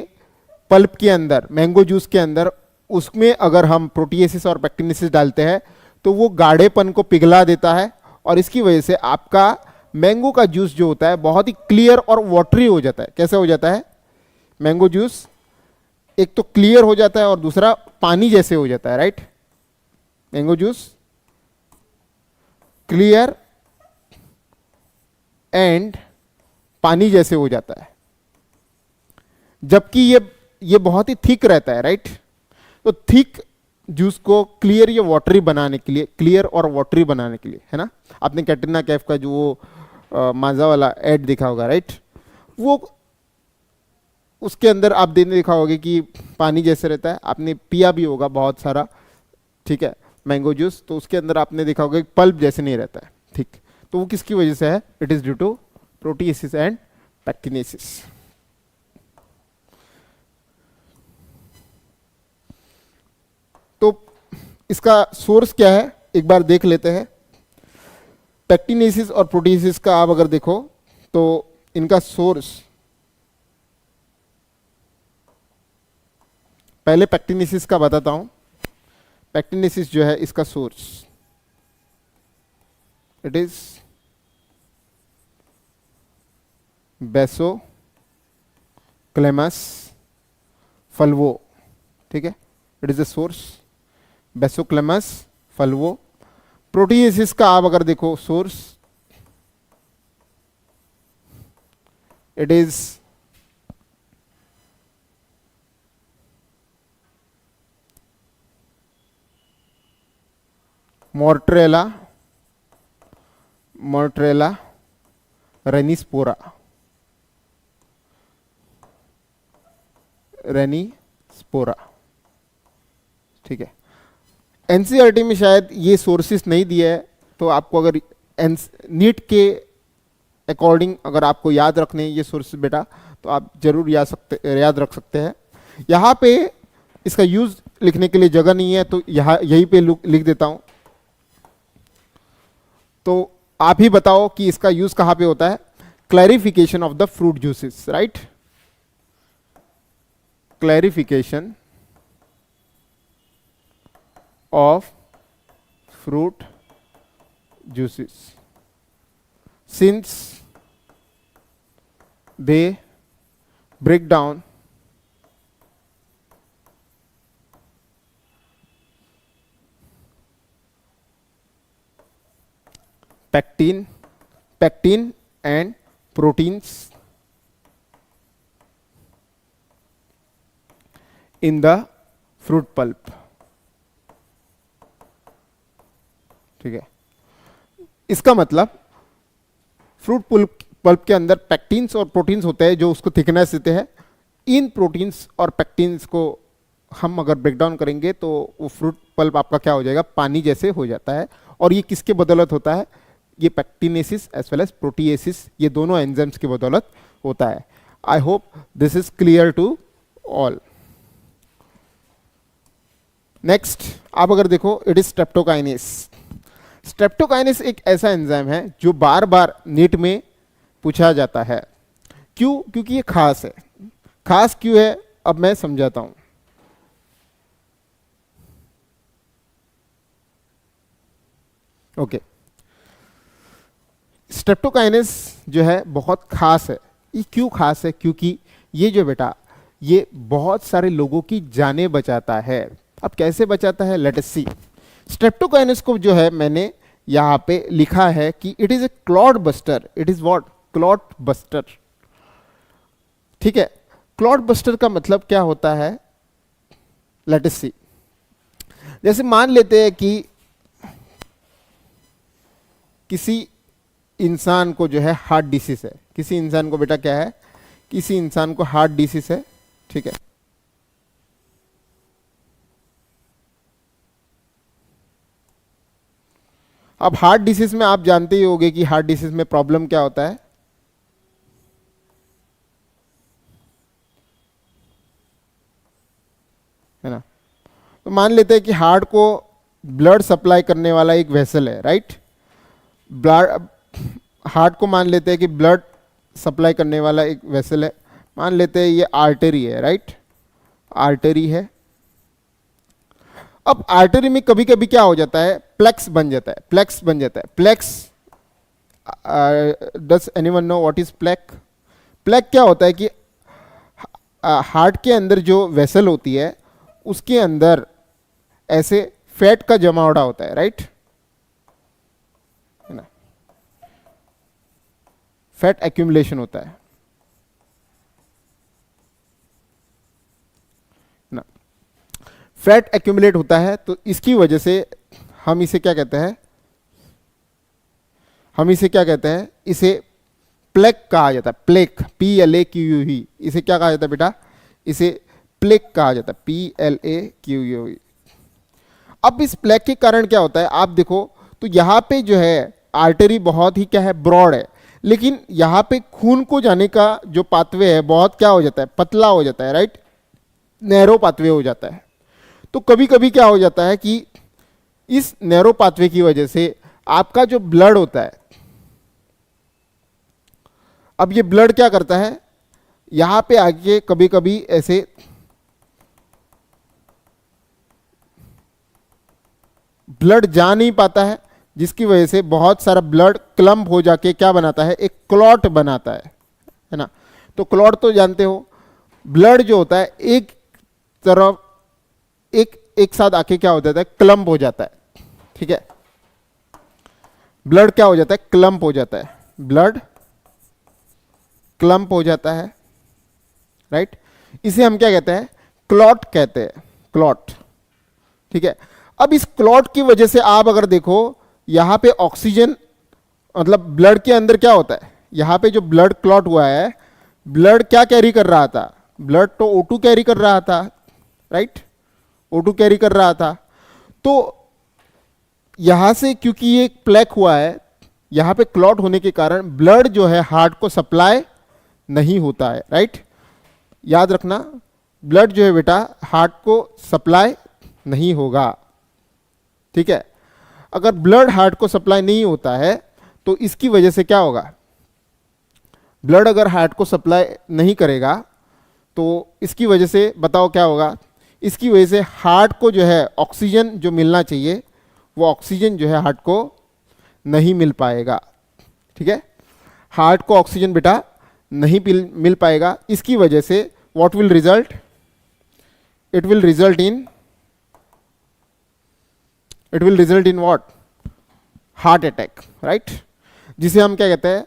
Speaker 1: पल्प के अंदर, मैंगो जूस के अंदर, उसमें अगर हम प्रोटीएसिस और पैक्टिनेसिस डालते हैं तो वो गाढ़ेपन को पिघला देता है और इसकी वजह से आपका मैंगो का जूस जो होता है बहुत ही क्लियर और वाटरी हो जाता है। कैसे हो जाता है, मैंगो जूस एक तो क्लियर हो जाता है और दूसरा पानी जैसे हो जाता है, right. Mango juice clear and पानी जैसे हो जाता है, जबकि ये बहुत ही थिक रहता है, राइट। तो थिक जूस को क्लियर या वाटरी बनाने के लिए, क्लियर और वाटरी बनाने के लिए, है ना, आपने कैटरीना कैफ का जो वो माजा वाला एड देखा होगा, राइट, वो उसके अंदर आप देने देखा होगा कि पानी जैसे रहता है, आपने पिया भी होगा बहुत सारा, ठीक है, मैंगो जूस, तो उसके अंदर आपने देखा होगा कि पल्प जैसे नहीं रहता है, ठीक। तो वो किसकी वजह से है, it is due to proteases and pectinases. तो इसका सोर्स क्या है एक बार देख लेते हैं। पैक्टिनेसिस और प्रोटीएसिस का आप अगर देखो तो इनका सोर्स, पहले पैक्टिनेसिस का बताता हूं। पैक्टिनेसिस जो है इसका source, it is chlamys fulva, ठीक है, it is the source, Byssochlamys fulva. Proteases का आप अगर देखो source, it is Mortierella renispora, ठीक है। एनसीईआरटी में शायद ये सोर्सेस नहीं दिया है, तो आपको अगर नीट के अकॉर्डिंग अगर आपको याद रखने ये सोर्सेस बेटा, तो आप जरूर याद रख सकते हैं। यहाँ पे इसका यूज लिखने के लिए जगह नहीं है, तो यहाँ यहीं पे लिख देता हूँ। तो आप ही बताओ कि इसका यूज कहाँ पे होता है। Clarification of the fruit juices, right, clarification of fruit juices, since they break down pectin and proteins in the fruit pulp, ठीक है। इसका मतलब फ्रूट पल्प के अंदर पैक्टिन्स और प्रोटीन्स होते हैं जो उसको थिकनेस देते हैं। इन प्रोटीन्स और पैक्टिन्स को हम अगर ब्रेक डाउन करेंगे तो वो फ्रूट पल्प आपका क्या हो जाएगा, पानी जैसे हो जाता है। और ये किसके बदौलत होता है, ये pectinases as well as proteases, ये दोनों एंजाइम्स की बदौलत होता है। I hope this is clear to all. Next आप अगर देखो, इट इज स्ट्रेप्टोकाइनेस। स्ट्रेप्टोकाइनेस एक ऐसा एंजाइम है जो बार बार नीट में पूछा जाता है। क्यों? क्योंकि ये खास है। खास क्यों है अब मैं समझाता हूं। ओके, स्ट्रेप्टोकाइनेस जो है बहुत खास है। ये क्यों खास है? क्योंकि ये जो बेटा, ये बहुत सारे लोगों की जानें बचाता है। अब कैसे बचाता है, लेट अस सी। स्ट्रेप्टोकाइनेस को जो है मैंने यहां पे लिखा है कि it is A clot buster. It is what? Clot buster, ठीक है। क्लॉट बस्टर का मतलब क्या होता है, लेट अस सी। जैसे मान लेते हैं कि किसी इंसान को जो है हार्ट डिसीज है। किसी इंसान को बेटा क्या है, किसी इंसान को हार्ट डिसीज है, ठीक है। अब हार्ट डिसीज में आप जानते ही होंगे कि हार्ट डिसीज में प्रॉब्लम क्या होता है ना। तो मान लेते हैं कि हार्ट को ब्लड सप्लाई करने वाला एक वेसल है, राइट। ब्लड, हार्ट को मान लेते हैं कि ब्लड सप्लाई करने वाला एक वेसल है। मान लेते हैं ये आर्टरी है, राइट, आर्टरी है। अब आर्टरी में कभी कभी क्या हो जाता है, प्लेक्स बन जाता है, प्लेक्स बन जाता है। Plaques, does anyone know what is plaque? Plaque क्या होता है कि हार्ट के अंदर जो वेसल होती है उसके अंदर ऐसे फैट का जमावड़ा होता है, राइट, है ना, फैट एक्यूमुलेशन होता है ना। फैट एक्यूमुलेट होता है, तो इसकी वजह से हम इसे क्या कहते हैं, इसे प्लेक कहा जाता है। प्लेक, PLAQUE, इसे क्या कहा जाता है बेटा, इसे प्लेक कहा जाता है, PLAQUE। अब इस प्लेक के कारण क्या होता है, आप देखो तो यहां पे जो है आर्टरी बहुत ही क्या है, ब्रॉड है, लेकिन यहां पे खून को जाने का जो पाथवे है बहुत क्या हो जाता है, पतला हो जाता है, राइट, नैरो पाथवे हो जाता है। तो कभी कभी क्या हो जाता है कि इस नैरो पाथवे की वजह से आपका जो ब्लड होता है, अब ये ब्लड क्या करता है, यहां पे आके कभी कभी ऐसे ब्लड जा नहीं पाता है, जिसकी वजह से बहुत सारा ब्लड क्लम्प हो जाके क्या बनाता है, एक क्लॉट बनाता है ना। तो क्लॉट तो जानते हो, ब्लड जो होता है एक तरफ एक एक साथ आके क्या हो जाता है, क्लम्प हो जाता है, ठीक है। ब्लड क्या हो जाता है, क्लम्प हो जाता है, ब्लड क्लम्प हो जाता है, राइट। इसे हम क्या कहते हैं, क्लॉट कहते हैं, क्लॉट, ठीक है। अब इस क्लॉट की वजह से आप अगर देखो यहां पे ऑक्सीजन, मतलब ब्लड के अंदर क्या होता है, यहां पे जो ब्लड क्लॉट हुआ है, ब्लड क्या कैरी कर रहा था, ब्लड तो O2 कैरी कर रहा था, राइट, O2 कैरी कर रहा था। तो यहां से क्योंकि ये प्लेक हुआ है, यहां पे क्लॉट होने के कारण ब्लड जो है हार्ट को सप्लाई नहीं होता है, राइट। याद रखना, ब्लड जो है बेटा हार्ट को सप्लाई नहीं होगा, ठीक है। अगर ब्लड हार्ट को सप्लाई नहीं होता है तो इसकी वजह से क्या होगा, ब्लड अगर हार्ट को सप्लाई नहीं करेगा तो इसकी वजह से बताओ क्या होगा, इसकी वजह से हार्ट को जो है ऑक्सीजन जो मिलना चाहिए वो ऑक्सीजन जो है हार्ट को नहीं मिल पाएगा, ठीक है। हार्ट को ऑक्सीजन बेटा नहीं मिल पाएगा। इसकी वजह से what will result, it will result in what, heart attack, right. जिसे हम क्या कहते हैं,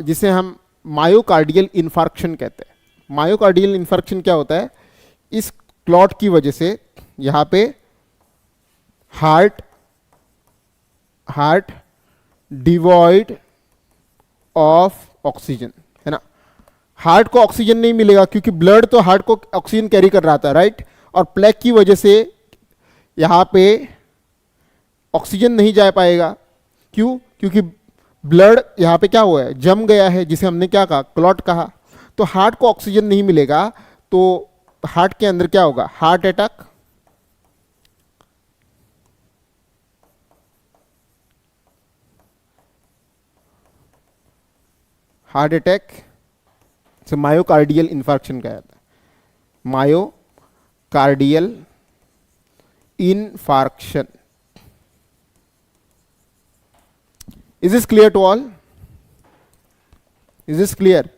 Speaker 1: जिसे हम मायोकार्डियल इन्फार्क्शन कहते हैं। मायोकार्डियल इन्फार्क्शन क्या होता है, इस क्लॉट की वजह से यहां पे हार्ट डिवॉइड ऑफ ऑक्सीजन, है ना। हार्ट को ऑक्सीजन नहीं मिलेगा क्योंकि ब्लड तो हार्ट को ऑक्सीजन कैरी कर रहा था, राइट। और प्लेक की वजह से यहां पे ऑक्सीजन नहीं जा पाएगा, क्यों, क्योंकि ब्लड यहां पे क्या हुआ है, जम गया है, जिसे हमने क्या कहा, क्लॉट कहा। तो हार्ट को ऑक्सीजन नहीं मिलेगा तो हार्ट के अंदर क्या होगा, हार्ट अटैक, से मायोकार्डियल इन्फार्क्शन कहा जाता है, myocardial infarction. Is this clear to all, is this clear.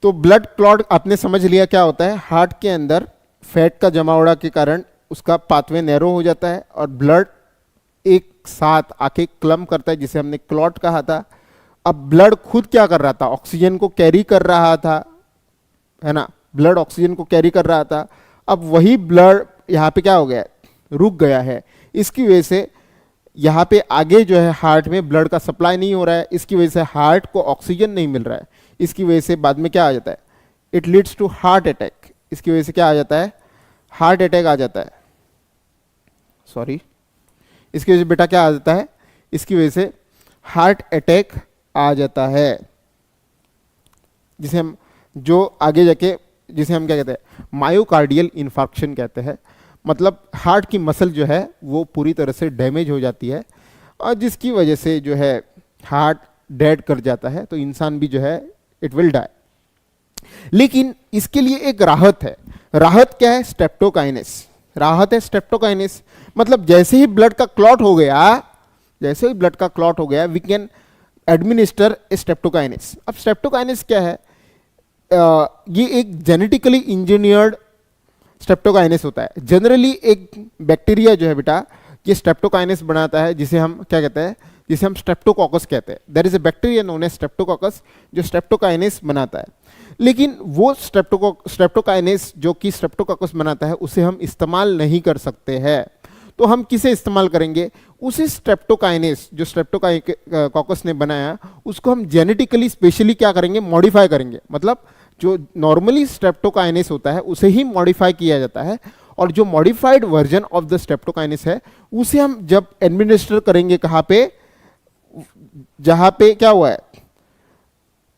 Speaker 1: तो ब्लड क्लॉट आपने समझ लिया क्या होता है, हार्ट के अंदर फैट का जमावड़ा के कारण उसका पाथवे नैरो हो जाता है और ब्लड एक साथ आके क्लम्प करता है, जिसे हमने क्लॉट कहा था। अब ब्लड खुद क्या कर रहा था, ऑक्सीजन को कैरी कर रहा था, है ना, ब्लड ऑक्सीजन को कैरी कर रहा था। अब वही ब्लड यहाँ पे क्या हो गया, रुक गया है। इसकी वजह से यहाँ पे आगे जो है हार्ट में ब्लड का सप्लाई नहीं हो रहा है, इसकी वजह से हार्ट को ऑक्सीजन नहीं मिल रहा है। इसकी वजह से बाद में क्या आ जाता है, it leads to heart attack. इसकी वजह से क्या आ जाता है, हार्ट अटैक आ जाता है, सॉरी, इसकी वजह से बेटा क्या आ जाता है, इसकी वजह से हार्ट अटैक आ जाता है, जिसे हम जो आगे जाके जिसे हम क्या कहते हैं, मायोकार्डियल इन्फार्क्शन कहते हैं। मतलब हार्ट की मसल जो है वो पूरी तरह से डैमेज हो जाती है और जिसकी वजह से जो है हार्ट डेड कर जाता है, तो इंसान भी जो है इट विल डाई। लेकिन इसके लिए एक राहत है। राहत क्या है, स्ट्रेप्टोकाइनेस। राहत है स्ट्रेप्टोकाइनेस। मतलब जैसे ही ब्लड का क्लॉट हो गया, वी कैन एडमिनिस्टर स्ट्रेप्टोकाइनेस। अब स्ट्रेप्टोकाइनेस क्या है, ये एक जेनेटिकली इंजीनियर्ड स्ट्रेप्टोकाइनेस होता है। जनरली एक बैक्टीरिया जो है बेटा ये स्ट्रेप्टोकाइनेस बनाता है, जिसे हम क्या कहते हैं, जिसे हम स्ट्रेप्टोकोकस कहते हैं। There is a bacteria known as Streptococcus जो स्ट्रेप्टोकाइनेस बनाता है। लेकिन वो स्ट्रेप्टोकाइनेस जो कि स्ट्रेप्टोकोकस बनाता है उसे हम इस्तेमाल नहीं कर सकते हैं। तो हम किसे इस्तेमाल करेंगे, उसी स्ट्रेप्टोकाइनेस जो स्ट्रेप्टोकोकस ने बनाया उसको हम जेनेटिकली स्पेशली क्या करेंगे, मॉडिफाई करेंगे। मतलब जो नॉर्मली स्ट्रेप्टोकाइनेस होता है उसे ही मॉडिफाई किया जाता है, और जो modified version of the streptokinase है उसे हम जब एडमिनिस्टर करेंगे कहाँ पे, जहां पे क्या हुआ है,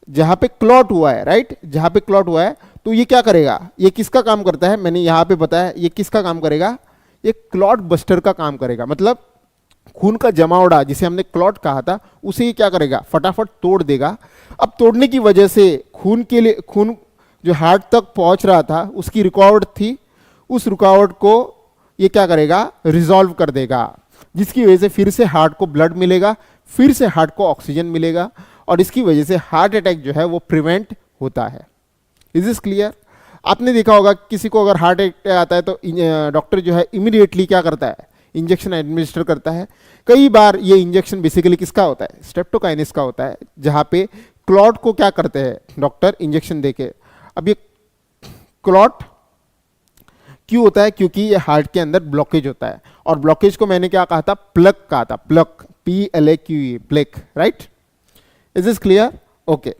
Speaker 1: जहां पे क्लॉट हुआ है, राइट, जहां पे क्लॉट हुआ है, तो ये क्या करेगा, ये किसका काम करता है, मैंने यहां पे बताया, ये किसका काम करेगा, ये क्लॉट बस्टर का काम करेगा। मतलब खून का जमावड़ा जिसे हमने क्लॉट कहा था उसे ये क्या करेगा, फटाफट तोड़ देगा। अब तोड़ने की वजह से खून जो हार्ट तक पहुंच रहा था उसकी रुकावट थी, उस रुकावट को ये क्या करेगा, रिजॉल्व कर देगा, जिसकी वजह से फिर से हार्ट को ब्लड मिलेगा, फिर से हार्ट को ऑक्सीजन मिलेगा, और इसकी वजह से हार्ट अटैक जो है वो प्रिवेंट होता है। Is is clear? आपने देखा होगा किसी को अगर हार्ट अटैक आता है तो डॉक्टर जो है इमीडिएटली क्या करता है, इंजेक्शन एडमिनिस्टर करता है। कई बार ये इंजेक्शन बेसिकली किसका होता है, स्ट्रेप्टोकाइनेस का होता है, जहां पे क्लॉट को क्या करते हैं डॉक्टर इंजेक्शन देके। अब ये क्लॉट क्यों होता है, क्योंकि ये हार्ट के अंदर ब्लॉकेज होता है, और ब्लॉकेज को मैंने क्या कहा था, प्लग कहा था, plug, PLAQE, plaque, right? Is this clear? Okay,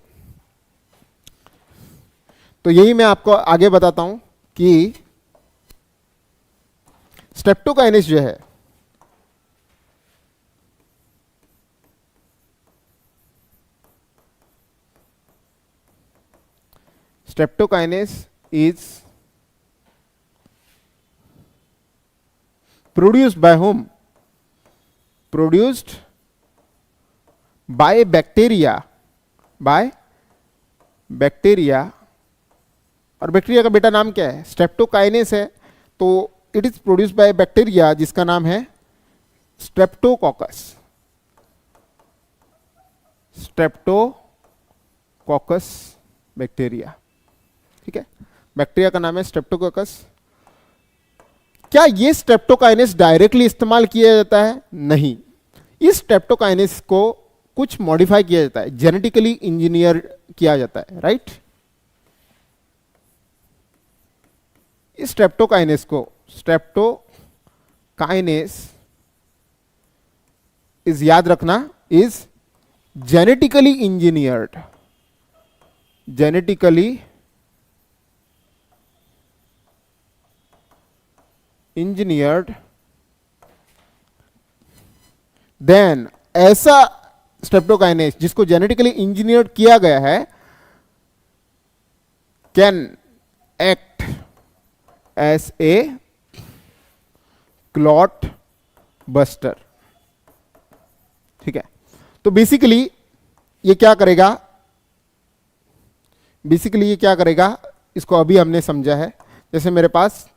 Speaker 1: तो यही मैं आपको आगे बताता हूं कि स्ट्रेप्टोकाइनेस जो है, streptokinase is produced by whom? Produced by bacteria, by bacteria, और बैक्टीरिया का बेटा नाम क्या है, स्ट्रेप्टोकाइनेस है। तो it is produced by bacteria जिसका नाम है स्ट्रेप्टोकॉकस, स्ट्रेप्टोकॉकस बैक्टीरिया, ठीक है, बैक्टीरिया का नाम है स्ट्रेप्टोकोकस। क्या ये स्ट्रेप्टोकाइनेस डायरेक्टली इस्तेमाल किया जाता है? नहीं, इस स्ट्रेप्टोकाइनेस को कुछ मॉडिफाई किया जाता है, जेनेटिकली इंजीनियर किया जाता है, राइट? इस स्ट्रेप्टोकाइनेस को, स्ट्रेप्टोकाइनेस इज, याद रखना, is genetically engineered, genetically engineered, then ऐसा स्ट्रेप्टोकाइनेस जिसको जेनेटिकली इंजीनियर्ड किया गया है can act as a clot buster, ठीक है? तो बेसिकली ये क्या करेगा, बेसिकली ये क्या करेगा, इसको अभी हमने समझा है। जैसे मेरे पास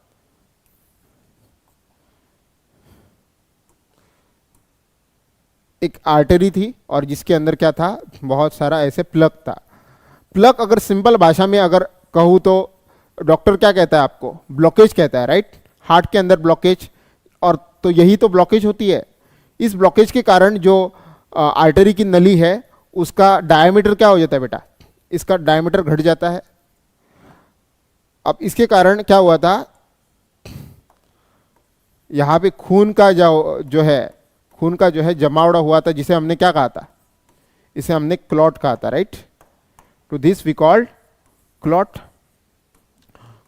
Speaker 1: एक आर्टरी थी और जिसके अंदर क्या था, बहुत सारा ऐसे प्लग था। प्लग अगर सिंपल भाषा में अगर कहूँ तो डॉक्टर क्या कहता है आपको, ब्लॉकेज कहता है, राइट? हार्ट के अंदर ब्लॉकेज, और तो यही तो ब्लॉकेज होती है। इस ब्लॉकेज के कारण जो आर्टरी की नली है उसका डायमीटर क्या हो जाता है बेटा, इसका डायमीटर घट जाता है। अब इसके कारण क्या हुआ था, यहाँ पे खून का जो है, खून का जो है जमावड़ा हुआ था, जिसे हमने क्या कहा था, इसे हमने क्लॉट कहा था, right? To this we called clot.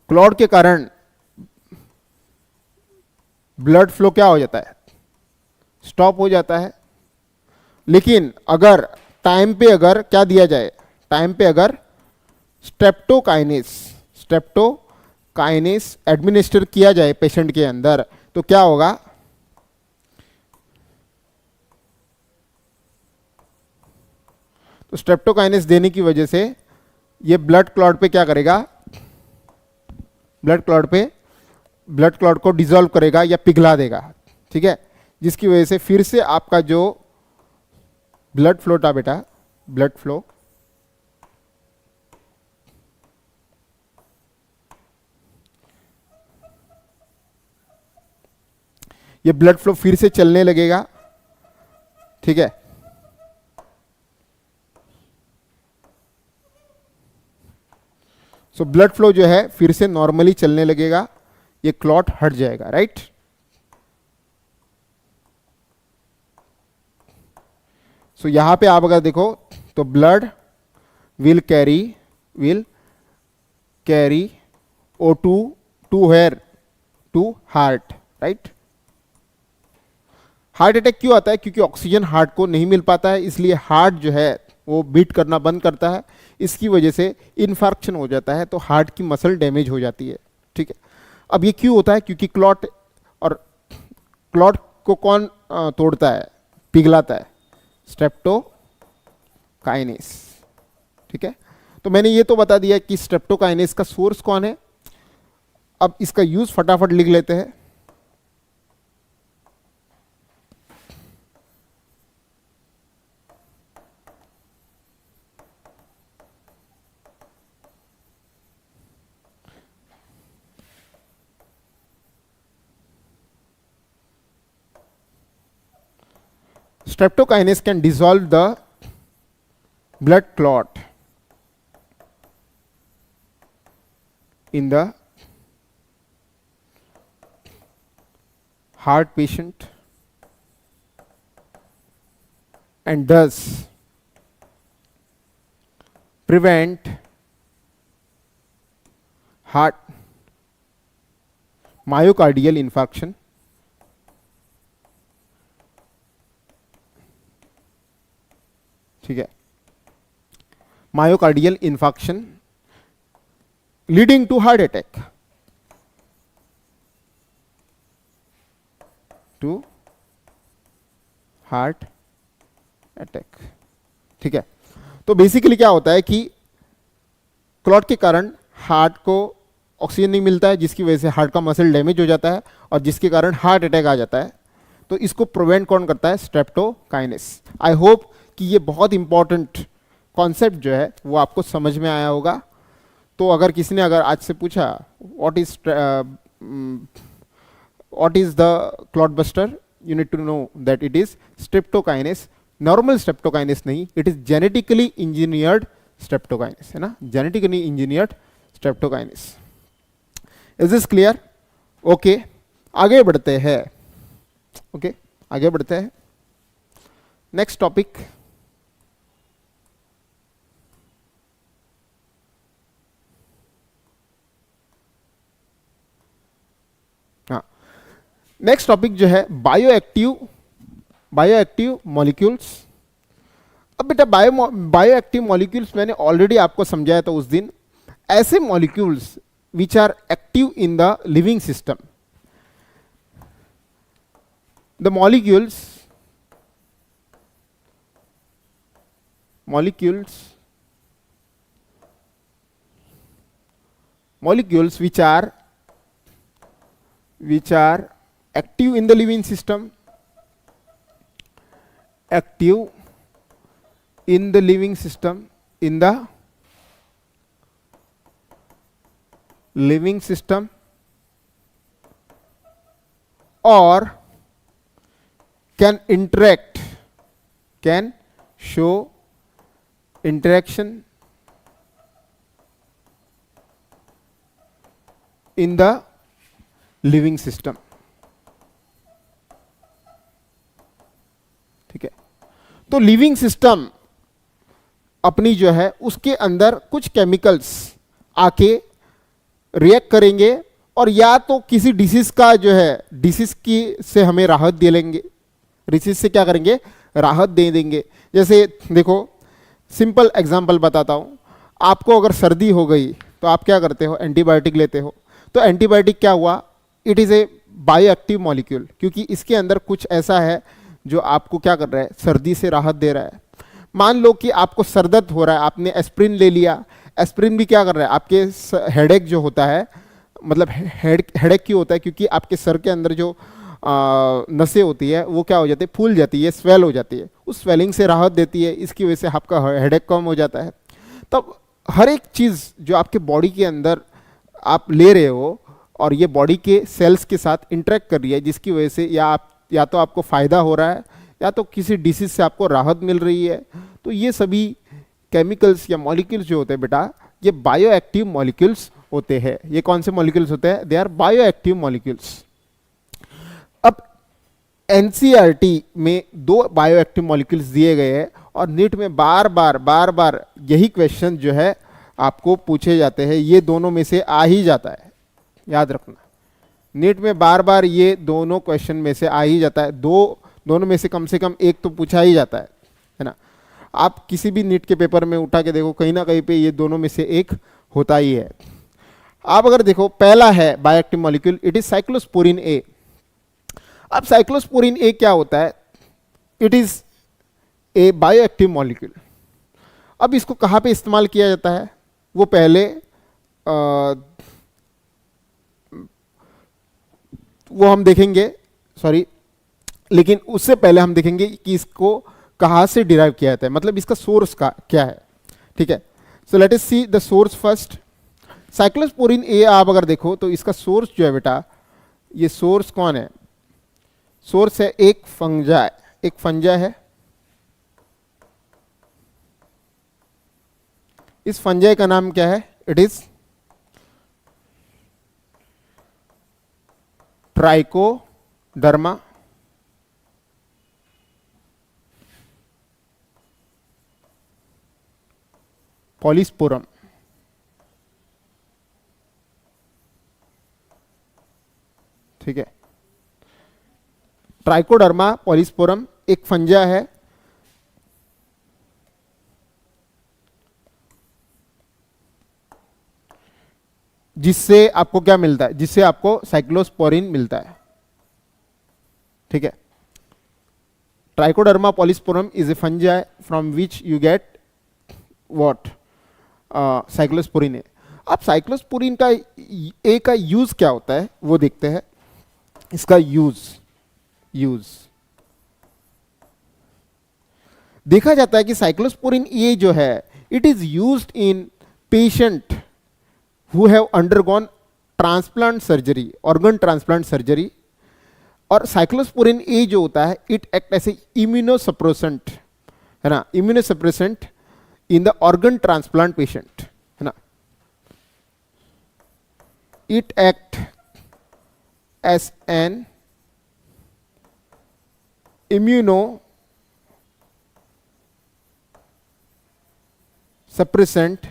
Speaker 1: Clot के कारण ब्लड फ्लो क्या हो जाता है, स्टॉप हो जाता है। लेकिन अगर टाइम पे अगर क्या दिया जाए, टाइम पे अगर स्ट्रेप्टोकाइनेस, स्ट्रेप्टोकाइनेस एडमिनिस्टर किया जाए पेशेंट के अंदर, तो क्या होगा, तो स्ट्रेप्टोकाइनेस देने की वजह से ये ब्लड क्लॉट पे क्या करेगा, ब्लड क्लॉट को डिसॉल्व करेगा या पिघला देगा, ठीक है? जिसकी वजह से फिर से आपका जो ब्लड फ्लो था बेटा, ब्लड फ्लो, ये ब्लड फ्लो फिर से चलने लगेगा, ठीक है? सो ब्लड फ्लो जो है फिर से नॉर्मली चलने लगेगा, ये क्लॉट हट जाएगा, राइट? सो यहां पे आप अगर देखो तो blood will carry O2 to where, to heart, right? Heart attack क्यों आता है? क्योंकि ऑक्सीजन हार्ट को नहीं मिल पाता है, इसलिए हार्ट जो है वो बीट करना बंद करता है। इसकी वजह से इन्फार्क्शन हो जाता है, तो हार्ट की मसल डैमेज हो जाती है, ठीक है? अब ये क्यों होता है? क्योंकि क्लॉट, और क्लॉट को कौन तोड़ता है, पिघलाता है? स्ट्रेप्टोकाइनेस, ठीक है? तो मैंने ये तो बता दिया कि स्ट्रेप्टोकाइनेस का सोर्स कौन है। अब इसका यूज फटाफट लिख लेते हैं। streptokinase can dissolve the blood clot in the heart patient and thus prevent heart myocardial infarction ठीक है, myocardial infarction leading to heart attack, to heart attack। ठीक है, तो बेसिकली क्या होता है कि क्लॉट के कारण हार्ट को ऑक्सीजन नहीं मिलता है, जिसकी वजह से हार्ट का मसल डैमेज हो जाता है और जिसके कारण हार्ट अटैक आ जाता है। तो इसको प्रिवेंट कौन करता है? स्ट्रेप्टोकाइनेस। आई होप कि ये बहुत इंपॉर्टेंट कॉन्सेप्ट जो है वो आपको समझ में आया होगा। तो अगर किसी ने अगर आज से पूछा what is the clot buster, you need to know that it is streptokinase. Normal streptokinase नहीं, it is genetically engineered streptokinase, है ना, genetically engineered streptokinase. Is this clear? Okay, आगे बढ़ते हैं। ओके, आगे बढ़ते हैं। नेक्स्ट टॉपिक, हाँ, नेक्स्ट टॉपिक जो है बायोएक्टिव मॉलिक्यूल्स। अब बेटा बायोएक्टिव मॉलिक्यूल्स मैंने ऑलरेडी आपको समझाया था उस दिन। ऐसे molecules which are active in the living system, the molecules which are active in the living system, active in the living system, in the living system, or can interact, can show interaction in the living system। ठीक है, तो living system अपनी जो है उसके अंदर कुछ chemicals आके रिएक्ट करेंगे और या तो किसी डिसीज का जो है डिसीज की से हमें राहत दे लेंगे, डिसीज से क्या करेंगे, राहत दे देंगे। जैसे देखो सिंपल एग्जांपल बताता हूं, आपको अगर सर्दी हो गई तो आप क्या करते हो, एंटीबायोटिक लेते हो। तो एंटीबायोटिक क्या हुआ, it is a bioactive molecule, क्योंकि इसके अंदर कुछ ऐसा है जो आपको क्या कर रहा है, सर्दी से राहत दे रहा है। मान लो कि आपको सर दर्द हो रहा है, आपने एस्प्रिन ले लिया, एस्प्रिन भी क्या कर रहा है, आपके हेडेक जो होता है, मतलब हेडेक क्यों होता है, क्योंकि आपके सर के अंदर जो नसें होती है वो क्या हो जाती है, फूल जाती है, स्वेल हो जाती है, उस स्वेलिंग से राहत देती है, इसकी वजह से आपका हेडेक कम हो जाता है। तब हर एक चीज़ जो आपके बॉडी के अंदर आप ले रहे हो और ये बॉडी के सेल्स के साथ इंटरेक्ट कर रही है, जिसकी वजह से या तो आपको फ़ायदा हो रहा है या तो किसी डिसीज से आपको राहत मिल रही है। तो ये सभी केमिकल्स या मॉलिक्यूल्स जो होते हैं बेटा, ये बायोएक्टिव मॉलिक्यूल्स होते हैं। ये कौन से मॉलिक्यूल्स होते हैं? They are bioactive molecules. अब एनसीईआरटी में 2 बायोएक्टिव मॉलिक्यूल्स दिए गए हैं और नीट में बार बार यही क्वेश्चन जो है आपको पूछे जाते हैं, ये दोनों में से आ ही जाता है, याद रखना। नीट में बार ये दोनों क्वेश्चन में से आ ही जाता है, दोनों में से कम एक तो पूछा ही जाता है ना। आप किसी भी नीट के पेपर में उठा के देखो, कहीं ना कहीं पे ये दोनों में से एक होता ही है। आप अगर देखो, पहला है bioactive molecule, it is cyclosporine A. अब साइक्लोस्पोरिन ए क्या होता है? It is a bioactive molecule. अब इसको कहाँ पे इस्तेमाल किया जाता है वो पहले वो हम देखेंगे, सॉरी, लेकिन उससे पहले हम देखेंगे कि इसको कहाँ से डिराइव किया जाता है, मतलब इसका सोर्स का क्या है। ठीक है, so let us see the source first. Cyclosporine A आप अगर देखो तो इसका सोर्स जो है बेटा, ये सोर्स कौन है? सोर्स है एक फंजा है, इस फंजाई का नाम क्या है? It is trichoderma polysporum. ठीक है, ट्राइकोडर्मा पॉलीस्पोरम एक फंजा है जिससे आपको क्या मिलता है? जिससे आपको साइक्लोस्पोरिन मिलता है। ठीक है, Trichoderma polysporum is a fungus from which you get what? Cyclosporin है। अब साइक्लोस्पोरिन का ए का यूज क्या होता है वो देखते हैं। इसका यूज देखा जाता है कि साइक्लोस्पोरिन ए जो है it is used in patient who have undergone transplant surgery, organ transplant surgery. और साइक्लोस्पोरिन ए जो होता है it act as a immunosuppressant, है ना, immunosuppressant in the organ transplant patient, है ना। It act as an immunosuppressant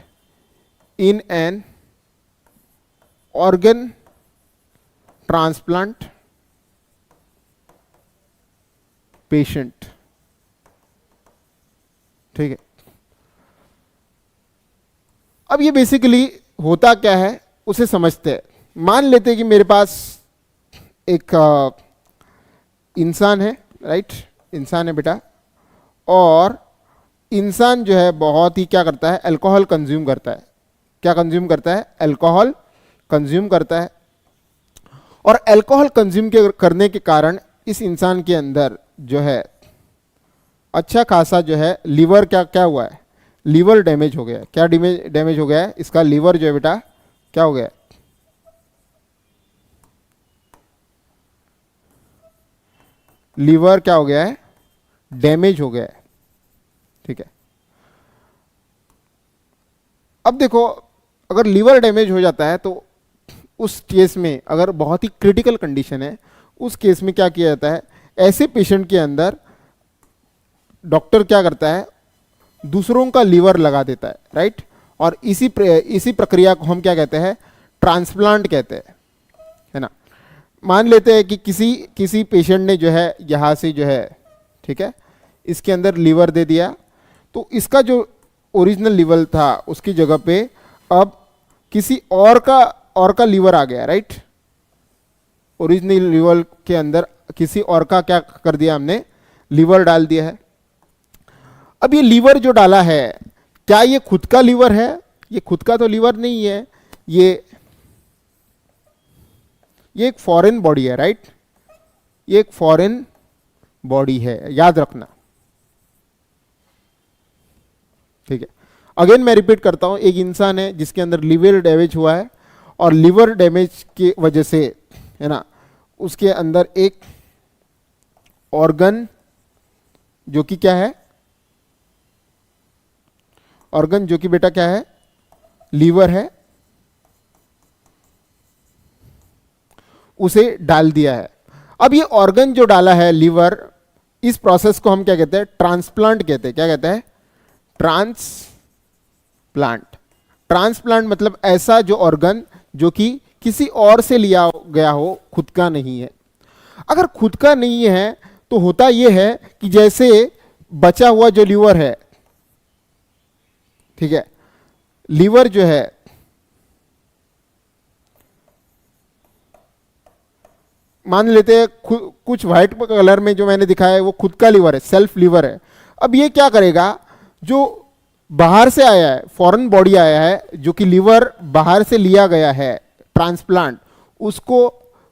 Speaker 1: in an organ transplant patient. ठीक है, अब ये बेसिकली होता क्या है उसे समझते हैं। मान लेते हैं कि मेरे पास एक इंसान है, राइट, इंसान है बेटा, और इंसान जो है बहुत ही क्या करता है? अल्कोहल कंज्यूम करता है। क्या कंज्यूम करता है? अल्कोहल कंज्यूम करता है। और अल्कोहल कंज्यूम करने के कारण इस इंसान के अंदर जो है अच्छा खासा जो है लीवर क्या हुआ है? लीवर डैमेज हो गया है। क्या डैमेज हो गया है? इसका लीवर जो है बेटा क्या हो गया है? लीवर क्या हो गया है? डैमेज हो गया है। ठीक है, अब देखो अगर लीवर डैमेज हो जाता है तो उस केस में अगर बहुत ही क्रिटिकल कंडीशन है उस केस में क्या किया जाता है? ऐसे पेशेंट के अंदर डॉक्टर क्या करता है? दूसरों का लीवर लगा देता है, राइट। और इसी प्रक्रिया को हम क्या कहते हैं? ट्रांसप्लांट कहते हैं, है ना। मान लेते हैं कि किसी पेशेंट ने जो है यहाँ से जो है, ठीक है, इसके अंदर लीवर दे दिया, तो इसका जो ओरिजिनल लीवर था उसकी जगह पे अब किसी और का लीवर आ गया, राइट। ओरिजिनल लीवर के अंदर किसी और का क्या कर दिया? हमने लीवर डाल दिया है। अब ये लीवर जो डाला है क्या ये खुद का लीवर है? ये खुद का तो लीवर नहीं है, ये एक फॉरेन बॉडी है, राइट। ये एक फॉरेन बॉडी है, याद रखना। ठीक है, अगेन मैं रिपीट करता हूं, एक इंसान है जिसके अंदर लीवर डैमेज हुआ है और लीवर डैमेज की वजह से, है ना, उसके अंदर एक ऑर्गन जो कि क्या है? ऑर्गन जो कि बेटा क्या है? लीवर है, उसे डाल दिया है। अब ये ऑर्गन जो डाला है लीवर, इस प्रोसेस को हम क्या कहते हैं? ट्रांसप्लांट कहते हैं। क्या कहते हैं? ट्रांसप्लांट। ट्रांसप्लांट मतलब ऐसा जो ऑर्गन जो कि किसी और से लिया गया हो, खुद का नहीं है। अगर खुद का नहीं है तो होता यह है कि जैसे बचा हुआ जो लीवर है, ठीक है, लीवर जो है मान लेते हैं कुछ व्हाइट कलर में जो मैंने दिखाया है वो खुद का लीवर है, सेल्फ लीवर है। अब ये क्या करेगा? जो बाहर से आया है, फॉरेन बॉडी आया है, जो कि लीवर बाहर से लिया गया है ट्रांसप्लांट, उसको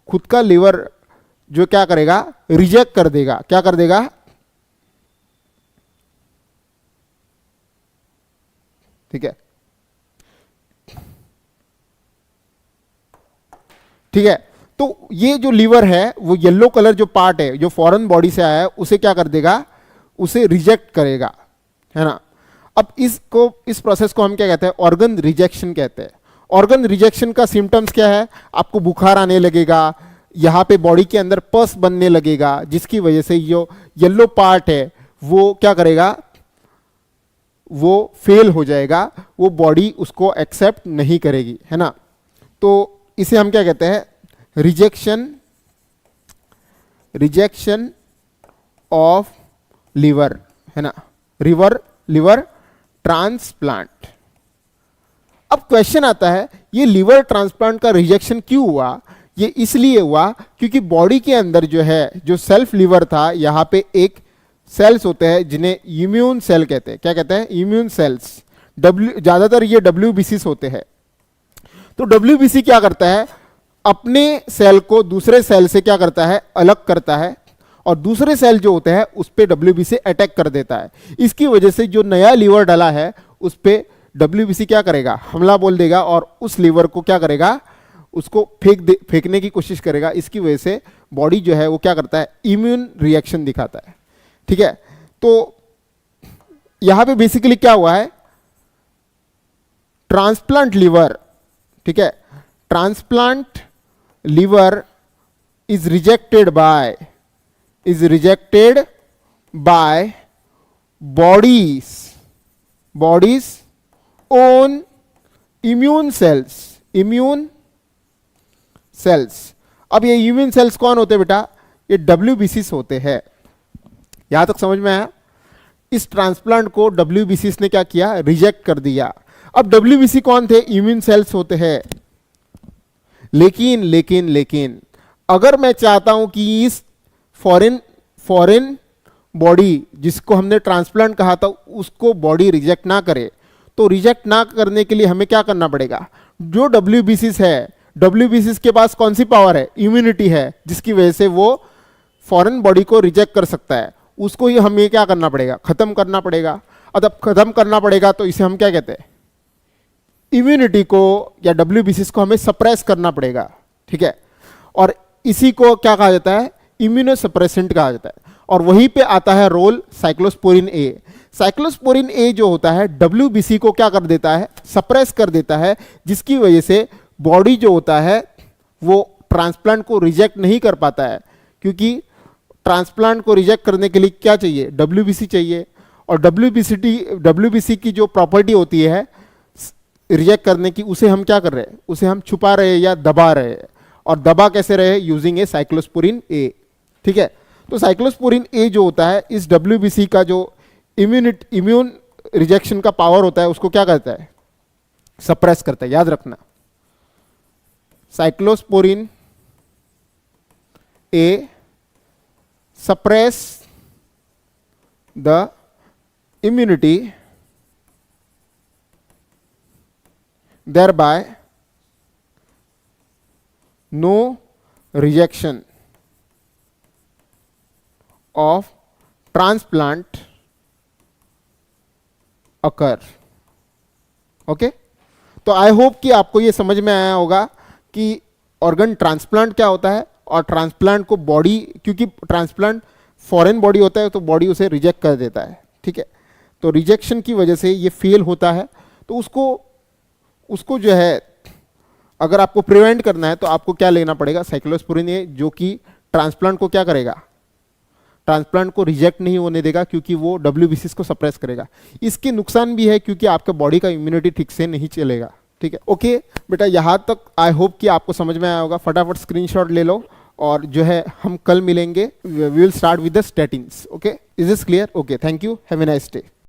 Speaker 1: खुद का लीवर जो क्या करेगा? रिजेक्ट कर देगा। क्या कर देगा? ठीक है, ठीक है। तो ये जो लीवर है वो येलो कलर जो पार्ट है जो फॉरेन बॉडी से आया है उसे क्या कर देगा? उसे रिजेक्ट करेगा, है ना। अब इस प्रोसेस को हम क्या कहते हैं, ऑर्गन रिजेक्शन कहते हैं। ऑर्गन रिजेक्शन का सिम्टम्स क्या है, आपको बुखार आने लगेगा, यहाँ पे बॉडी के अंदर पस बनने लगेगा, जिसकी वजह से जो येलो पार्ट है वो क्या करेगा, वो फेल हो जाएगा, वो बॉडी उसको एक्सेप्ट नहीं करेगी, है ना। तो इसे हम क्या कहते हैं, रिजेक्शन ऑफ लिवर, है ना, लिवर ट्रांसप्लांट। अब क्वेश्चन आता है, ये लिवर ट्रांसप्लांट का रिजेक्शन क्यों हुआ? ये इसलिए हुआ क्योंकि बॉडी के अंदर जो है, जो सेल्फ लिवर था, यहां पे एक सेल्स होते हैं जिन्हें इम्यून सेल कहते हैं। क्या कहते हैं? Immune cells. ज्यादातर ये WBCs होते हैं। तो WBC क्या करता है, अपने सेल को दूसरे सेल से क्या करता है, अलग करता है, और दूसरे सेल जो होते हैं उस पे WBC अटैक कर देता है। इसकी वजह से जो नया लीवर डला है उस पे WBC क्या करेगा, हमला बोल देगा, और उस लीवर को क्या करेगा, उसको फेंकने की कोशिश करेगा। इसकी वजह से बॉडी जो है वो क्या करता है, इम्यून रिएक्शन दिखाता है। ठीक है, तो यहां पे बेसिकली क्या हुआ है, ट्रांसप्लांट लिवर, ठीक है, transplant liver is rejected by bodies own immune cells. अब ये इम्यून सेल्स कौन होते हैं बेटा, ये WBCs होते हैं। यहां तक समझ में आया? इस ट्रांसप्लांट को WBCs ने क्या किया, रिजेक्ट कर दिया। अब WBC कौन थे, इम्यून सेल्स होते हैं। लेकिन अगर मैं चाहता हूं कि इस फॉरेन बॉडी जिसको हमने ट्रांसप्लांट कहा था उसको बॉडी रिजेक्ट ना करे, तो रिजेक्ट ना करने के लिए हमें क्या करना पड़ेगा, जो WBCs है, WBCs के पास कौन सी पावर है, इम्यूनिटी है, जिसकी वजह से वो फॉरेन बॉडी को रिजेक्ट कर सकता है। उसको ही हमें क्या करना पड़ेगा, खत्म करना पड़ेगा। अब खत्म करना पड़ेगा तो इसे हम क्या कहते हैं, इम्यूनिटी को या WBCs को हमें सप्रेस करना पड़ेगा। ठीक है, और इसी को क्या कहा जाता है, इम्यूनोसप्रेसेंट कहा जाता है। और वहीं पे आता है role cyclosporin A. Cyclosporin A जो होता है WBC को क्या कर देता है, सप्रेस कर देता है, जिसकी वजह से बॉडी जो होता है वो ट्रांसप्लांट को रिजेक्ट नहीं कर पाता है। क्योंकि ट्रांसप्लांट को रिजेक्ट करने के लिए क्या चाहिए, WBC चाहिए। और WBC की जो प्रॉपर्टी होती है रिजेक्ट करने की, उसे हम क्या कर रहे हैं, उसे हम छुपा रहे हैं या दबा रहे हैं। और दबा कैसे रहे, यूजिंग ए साइक्लोस्पोरिन ए। ठीक है, तो साइक्लोस्पोरिन ए जो होता है, इस WBC का जो इम्यून रिजेक्शन का पावर होता है उसको क्या करता है, सप्रेस करता है। याद रखना, cyclosporin A suppress the immunity, thereby no rejection of transplant occur। Okay, तो आई होप कि आपको ये समझ में आया होगा कि ऑर्गन ट्रांसप्लांट क्या होता है, और ट्रांसप्लांट को बॉडी, क्योंकि ट्रांसप्लांट फॉरेन बॉडी होता है तो बॉडी उसे रिजेक्ट कर देता है। ठीक है, तो रिजेक्शन की वजह से ये फेल होता है। तो उसको जो है, अगर आपको प्रिवेंट करना है तो आपको क्या लेना पड़ेगा, साइक्लोस्पोरिन ए, जो कि ट्रांसप्लांट को क्या करेगा, ट्रांसप्लांट को रिजेक्ट नहीं होने देगा, क्योंकि वो WBCs को सप्रेस करेगा। इसके नुकसान भी है क्योंकि आपका बॉडी का इम्यूनिटी ठीक से नहीं चलेगा। ठीक है, ओके बेटा, यहां तक आई होप कि आपको समझ में आया होगा। फटाफट स्क्रीनशॉट ले लो, और जो है हम कल मिलेंगे। We will start with the statins. Okay, is this clear? Okay, thank you, have a nice day.